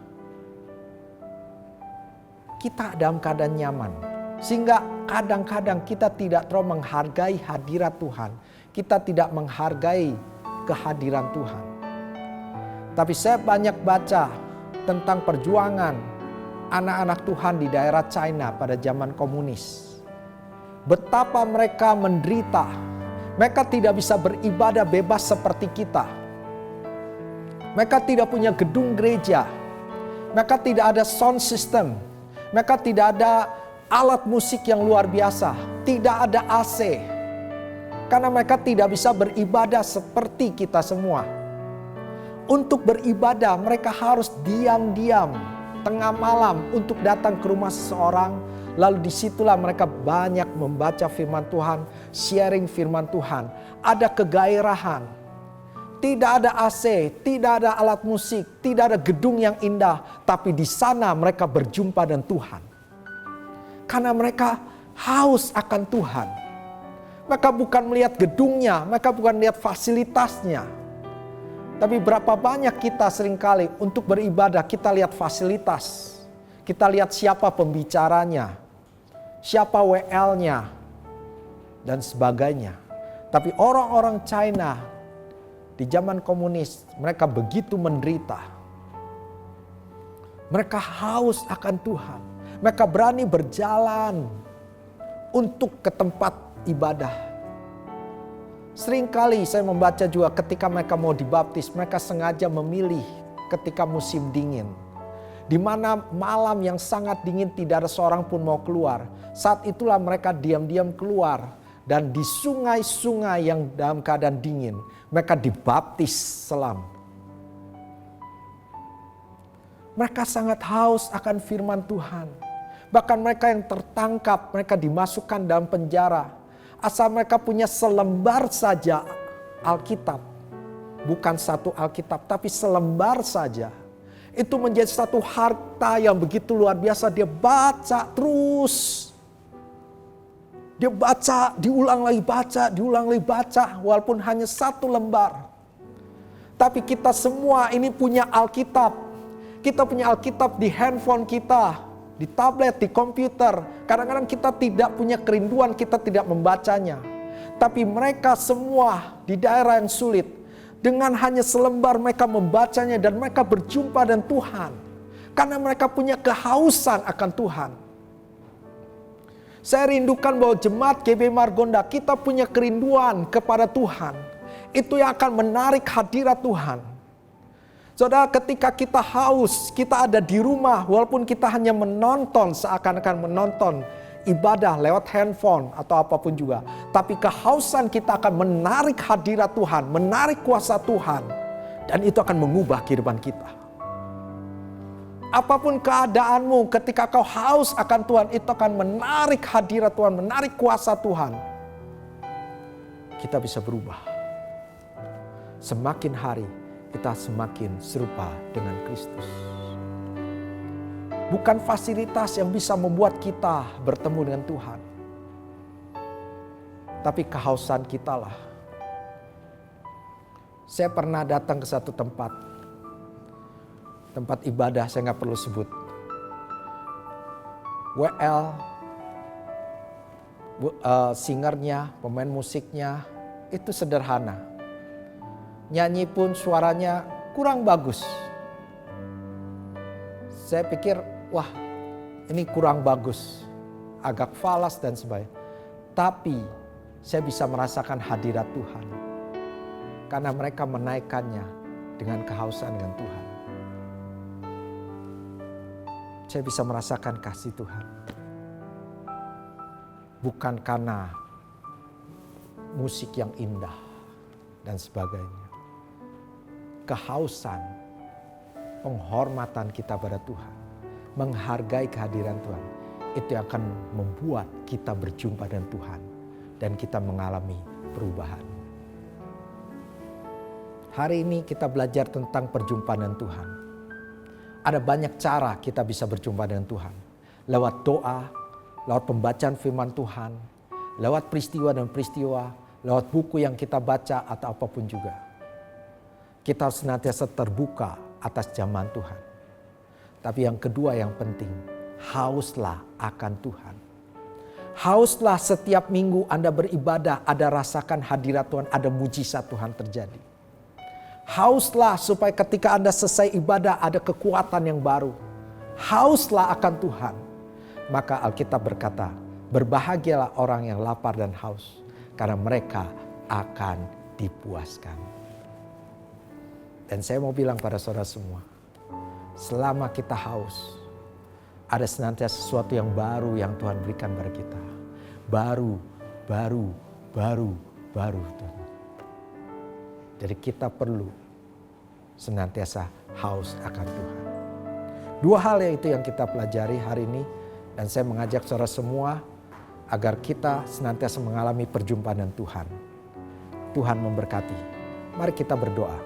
Kita dalam keadaan nyaman. Sehingga kadang-kadang kita tidak terlalu menghargai hadirat Tuhan. Kita tidak menghargai kehadiran Tuhan. Tapi saya banyak baca tentang perjuangan anak-anak Tuhan di daerah China pada zaman komunis. Betapa mereka menderita. Mereka tidak bisa beribadah bebas seperti kita. Mereka tidak punya gedung gereja. Mereka tidak ada sound system. Mereka tidak ada alat musik yang luar biasa. Tidak ada AC. Karena mereka tidak bisa beribadah seperti kita semua. Untuk beribadah mereka harus diam-diam tengah malam untuk datang ke rumah seseorang. Lalu disitulah mereka banyak membaca firman Tuhan, sharing firman Tuhan. Ada kegairahan. Tidak ada AC, tidak ada alat musik, tidak ada gedung yang indah. Tapi di sana mereka berjumpa dengan Tuhan. Karena mereka haus akan Tuhan. Mereka bukan melihat gedungnya, mereka bukan melihat fasilitasnya. Tapi berapa banyak kita seringkali untuk beribadah kita lihat fasilitas. Kita lihat siapa pembicaranya, siapa WL-nya, dan sebagainya. Tapi orang-orang China di zaman komunis, mereka begitu menderita. Mereka haus akan Tuhan. Mereka berani berjalan untuk ke tempat ibadah. Seringkali saya membaca juga ketika mereka mau dibaptis, mereka sengaja memilih ketika musim dingin. Di mana malam yang sangat dingin tidak ada seorang pun mau keluar. Saat itulah mereka diam-diam keluar. Dan di sungai-sungai yang dalam keadaan dingin, mereka dibaptis selam. Mereka sangat haus akan firman Tuhan. Bahkan mereka yang tertangkap, mereka dimasukkan dalam penjara. Asal mereka punya selembar saja Alkitab. Bukan satu Alkitab, tapi selembar saja. Itu menjadi satu harta yang begitu luar biasa. Dia baca terus. Dia baca, diulang lagi baca. Walaupun hanya satu lembar. Tapi kita semua ini punya Alkitab. Kita punya Alkitab di handphone kita. Di tablet, di komputer. Kadang-kadang kita tidak punya kerinduan, kita tidak membacanya. Tapi mereka semua di daerah yang sulit. Dengan hanya selembar mereka membacanya dan mereka berjumpa dengan Tuhan. Karena mereka punya kehausan akan Tuhan. Saya rindukan bahwa jemaat GB Margonda kita punya kerinduan kepada Tuhan. Itu yang akan menarik hadirat Tuhan. Saudara, ketika kita haus, kita ada di rumah, walaupun kita hanya menonton, seakan-akan menonton ibadah lewat handphone atau apapun juga. Tapi kehausan kita akan menarik hadirat Tuhan, menarik kuasa Tuhan. Dan itu akan mengubah kehidupan kita. Apapun keadaanmu, ketika kau haus akan Tuhan, itu akan menarik hadirat Tuhan, menarik kuasa Tuhan. Kita bisa berubah. Semakin hari, kita semakin serupa dengan Kristus. Bukan fasilitas yang bisa membuat kita bertemu dengan Tuhan. Tapi kehausan kita lah. Saya pernah datang ke satu tempat ibadah, saya nggak perlu sebut. WL, singernya, pemain musiknya, itu sederhana. Nyanyi pun suaranya kurang bagus. Saya pikir, wah ini kurang bagus. Agak falas dan sebagainya. Tapi saya bisa merasakan hadirat Tuhan. Karena mereka menaikkannya dengan kehausan dengan Tuhan. Saya bisa merasakan kasih Tuhan. Bukan karena musik yang indah dan sebagainya. Kehausan, penghormatan kita pada Tuhan, menghargai kehadiran Tuhan, itu akan membuat kita berjumpa dengan Tuhan dan kita mengalami perubahan. Hari ini kita belajar tentang perjumpaan dengan Tuhan. Ada banyak cara kita bisa berjumpa dengan Tuhan. Lewat doa, lewat pembacaan firman Tuhan, lewat peristiwa dan peristiwa, lewat buku yang kita baca atau apapun juga. Kita harus senantiasa terbuka atas zaman Tuhan. Tapi yang kedua yang penting, hauslah akan Tuhan. Hauslah setiap minggu Anda beribadah, ada rasakan hadirat Tuhan, ada mujizat Tuhan terjadi. Hauslah supaya ketika Anda selesai ibadah ada kekuatan yang baru. Hauslah akan Tuhan. Maka Alkitab berkata, berbahagialah orang yang lapar dan haus, karena mereka akan dipuaskan. Dan saya mau bilang pada saudara semua, selama kita haus, ada senantiasa sesuatu yang baru yang Tuhan berikan pada kita. Baru. Tuhan. Jadi kita perlu senantiasa haus akan Tuhan. Dua hal itu yang kita pelajari hari ini. Dan saya mengajak saudara semua agar kita senantiasa mengalami perjumpaan dengan Tuhan. Tuhan memberkati. Mari kita berdoa.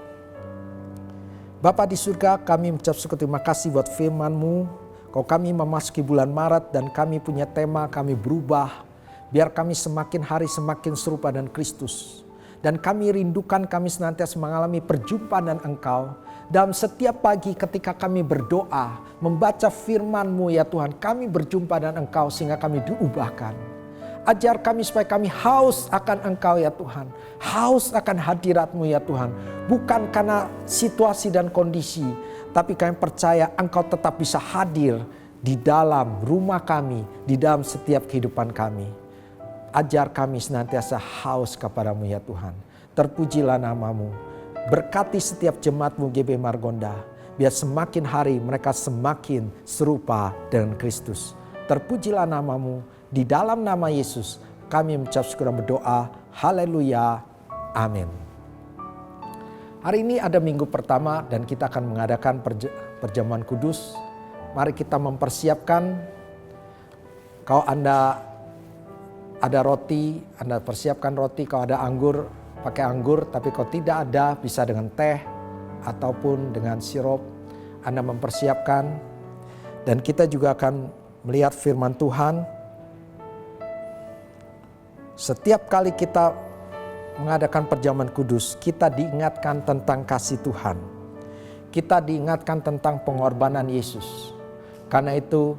Bapa di surga, kami mengucap syukur terima kasih buat firman-Mu. Kau kami memasuki bulan Maret dan kami punya tema, kami berubah. Biar kami semakin hari semakin serupa dengan Kristus. Dan kami rindukan kami senantiasa mengalami perjumpaan dengan Engkau. Dalam setiap pagi ketika kami berdoa, membaca firman-Mu ya Tuhan, kami berjumpa dengan Engkau sehingga kami diubahkan. Ajar kami supaya kami haus akan Engkau ya Tuhan. Haus akan hadirat-Mu ya Tuhan. Bukan karena situasi dan kondisi, tapi kami percaya Engkau tetap bisa hadir di dalam rumah kami, di dalam setiap kehidupan kami. Ajar kami senantiasa haus kepadamu ya Tuhan. Terpujilah namamu. Berkati setiap jemaat-Mu GB Margonda. Biar semakin hari mereka semakin serupa dengan Kristus. Terpujilah namamu. Di dalam nama Yesus kami mengucap syukur dan berdoa. Haleluya. Amin. Hari ini ada minggu pertama dan kita akan mengadakan perjamuan kudus. Mari kita mempersiapkan. Kalau Anda ada roti, Anda persiapkan roti. Kalau ada anggur, pakai anggur. Tapi kalau tidak ada, bisa dengan teh ataupun dengan sirup. Anda mempersiapkan. Dan kita juga akan melihat firman Tuhan. Setiap kali kita mengadakan perjamuan kudus, kita diingatkan tentang kasih Tuhan. Kita diingatkan tentang pengorbanan Yesus. Karena itu,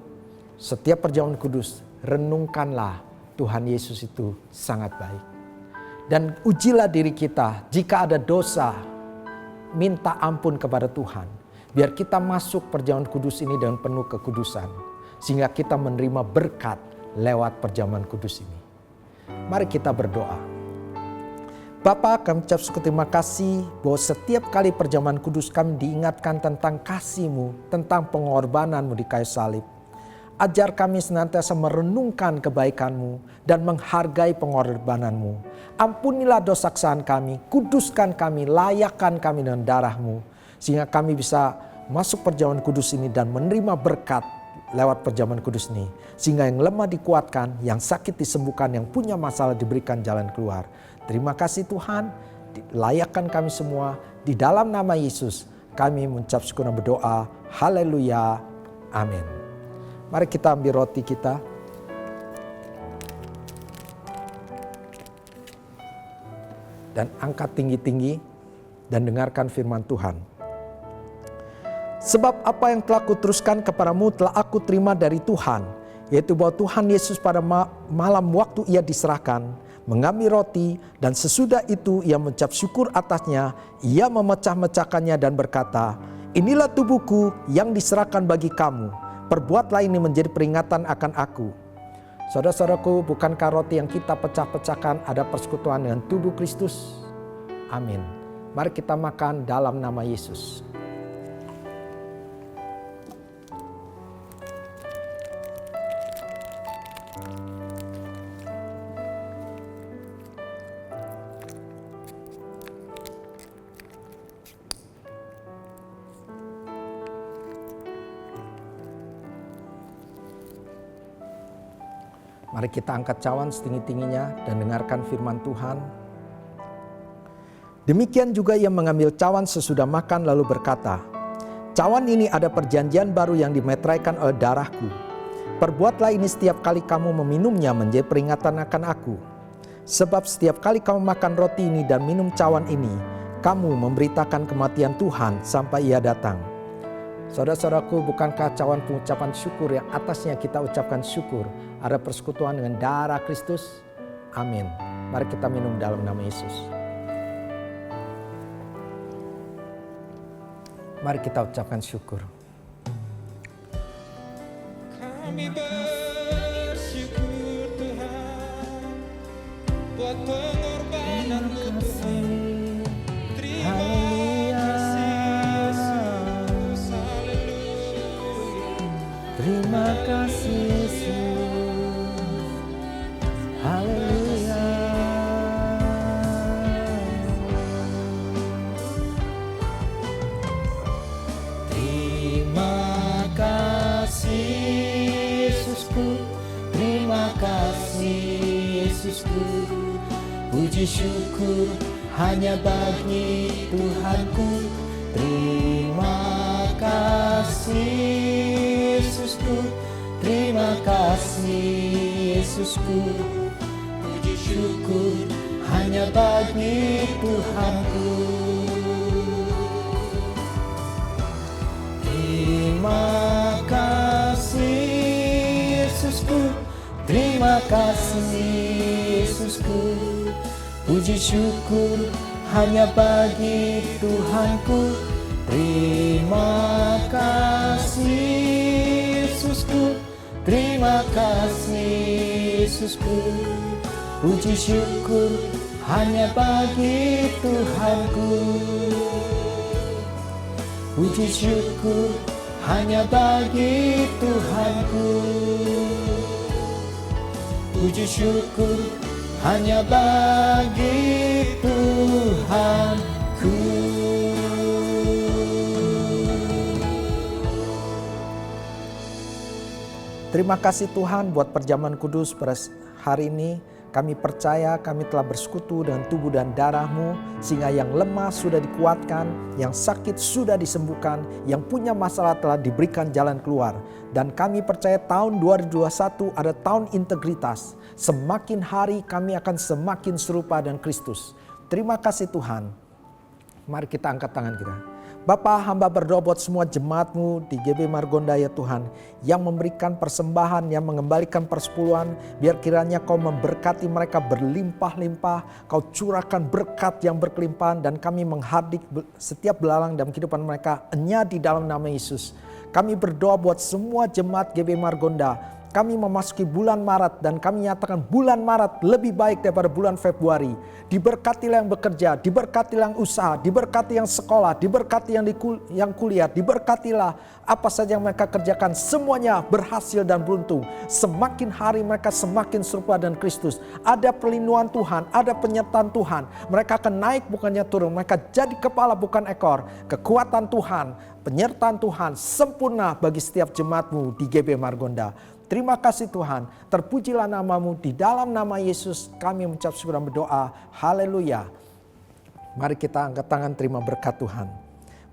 setiap perjamuan kudus, renungkanlah Tuhan Yesus itu sangat baik. Dan ujilah diri kita, jika ada dosa, minta ampun kepada Tuhan. Biar kita masuk perjamuan kudus ini dengan penuh kekudusan. Sehingga kita menerima berkat lewat perjamuan kudus ini. Mari kita berdoa. Bapa, kami ucap syukur terima kasih bahwa setiap kali perjamuan kudus kami diingatkan tentang kasih-Mu, tentang pengorbanan-Mu di kayu salib. Ajar kami senantiasa merenungkan kebaikan-Mu dan menghargai pengorbanan-Mu. Ampunilah dosa kesalahan kami, kuduskan kami, layakkan kami dengan darah-Mu. Sehingga kami bisa masuk perjamuan kudus ini dan menerima berkat lewat perjamuan kudus ini. Sehingga yang lemah dikuatkan, yang sakit disembuhkan, yang punya masalah diberikan jalan keluar. Terima kasih Tuhan, layakkan kami semua. Di dalam nama Yesus kami mengucap syukur dan berdoa. Haleluya. Amin. Mari kita ambil roti kita. Dan angkat tinggi-tinggi dan dengarkan firman Tuhan. Sebab apa yang telah kuteruskan kepadamu telah aku terima dari Tuhan. Yaitu bahwa Tuhan Yesus pada malam waktu ia diserahkan, mengambil roti dan sesudah itu ia mengucap syukur atasnya. Ia memecah-mecahkannya dan berkata, inilah tubuhku yang diserahkan bagi kamu. Perbuatlah ini menjadi peringatan akan aku. Saudara-saudaraku, bukankah roti yang kita pecah-pecahkan ada persekutuan dengan tubuh Kristus? Amin. Mari kita makan dalam nama Yesus. Mari kita angkat cawan setinggi-tingginya dan dengarkan firman Tuhan. Demikian juga ia mengambil cawan sesudah makan lalu berkata, cawan ini ada perjanjian baru yang dimeteraikan oleh darahku. Perbuatlah ini setiap kali kamu meminumnya menjadi peringatan akan aku. Sebab setiap kali kamu makan roti ini dan minum cawan ini, kamu memberitakan kematian Tuhan sampai ia datang. Saudara-saudaraku, bukankah cawan pengucapan syukur yang atasnya kita ucapkan syukur ada persekutuan dengan darah Kristus? Amin. Mari kita minum dalam nama Yesus. Mari kita ucapkan syukur. Kami bersyukur Tuhan buat pengorbanan-Mu Tuhan. Terima kasih Yesus, haleluya. Terima kasih Yesus. Haleluya. Terima kasih Yesusku. Terima kasih Yesusku. Puji syukur hanya bagi Tuhanku. Terima kasih Yesusku. Terima kasih Yesusku. Puji syukur hanya bagi Tuhanku. Terima kasih Yesusku. Terima kasih Yesusku. Puji syukur hanya bagi Tuhanku. Terima kasih Yesusku. Terima kasih Yesusku. Puji syukur hanya bagi Tuhanku. Puji syukur hanya bagi Tuhanku. Puji syukur hanya bagi Tuhanku. Terima kasih Tuhan buat perjamuan kudus pada hari ini. Kami percaya kami telah bersekutu dengan tubuh dan darah-Mu, sehingga yang lemah sudah dikuatkan, yang sakit sudah disembuhkan, yang punya masalah telah diberikan jalan keluar. Dan kami percaya tahun 2021 ada tahun integritas. Semakin hari kami akan semakin serupa dengan Kristus. Terima kasih Tuhan. Mari kita angkat tangan kita. Bapa, hamba berdoa buat semua jemaat-Mu di GB Margonda ya Tuhan, yang memberikan persembahan, yang mengembalikan persepuluhan, biar kiranya Kau memberkati mereka berlimpah-limpah, Kau curahkan berkat yang berkelimpahan, dan kami menghardik setiap belalang dalam kehidupan mereka, hanya di dalam nama Yesus. Kami berdoa buat semua jemaat GB Margonda. Kami memasuki bulan Maret dan kami nyatakan bulan Maret lebih baik daripada bulan Februari. Diberkatilah yang bekerja, diberkatilah yang usaha, diberkati yang sekolah, diberkati yang kuliah, diberkatilah apa saja yang mereka kerjakan, semuanya berhasil dan beruntung. Semakin hari mereka semakin serupa dengan Kristus. Ada perlindungan Tuhan, ada penyertaan Tuhan. Mereka akan naik bukannya turun, mereka jadi kepala bukan ekor. Kekuatan Tuhan, penyertaan Tuhan sempurna bagi setiap jemaat-Mu di GB Margonda. Terima kasih Tuhan, terpujilah nama-Mu, di dalam nama Yesus kami mengucap syukur dan berdoa. Haleluya. Mari kita angkat tangan terima berkat Tuhan.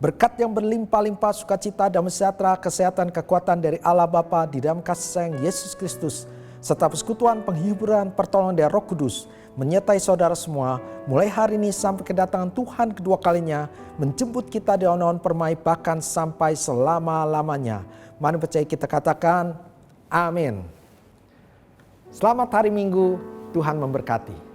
Berkat yang berlimpah-limpah, sukacita, damai sejahtera, kesehatan, kekuatan dari Allah Bapa di dalam kasih sayang Yesus Kristus, serta persekutuan, penghiburan, pertolongan dari Roh Kudus menyertai saudara semua mulai hari ini sampai kedatangan Tuhan kedua kalinya, menjemput kita di awan-awan permai bahkan sampai selama-lamanya. Mari percaya kita katakan amin. Selamat hari Minggu, Tuhan memberkati.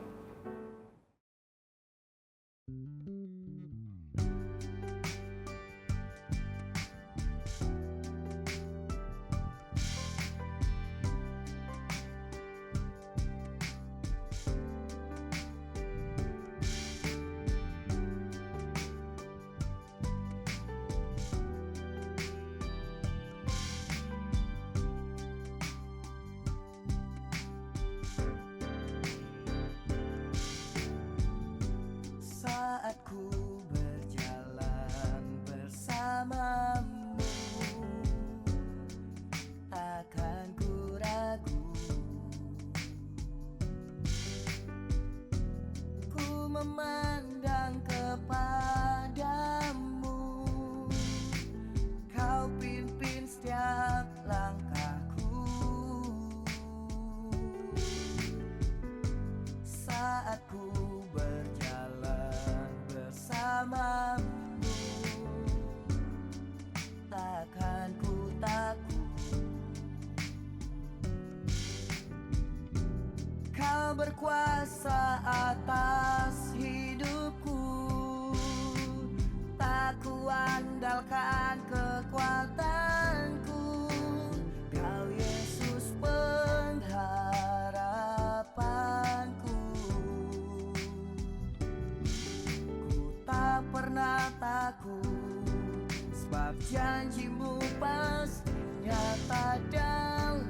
Saat ku berjalan bersamamu, takkan ku ragu. Ku memandang kepadamu, Kau pimpin setiap langkahku. Saat ku bersamamu, takkan berkuasa atas hidupku. Tak kuandalkan kekuatanku, Kau Yesus pengharapanku. Ku tak pernah takut, sebab janji-Mu pasti nyata dalam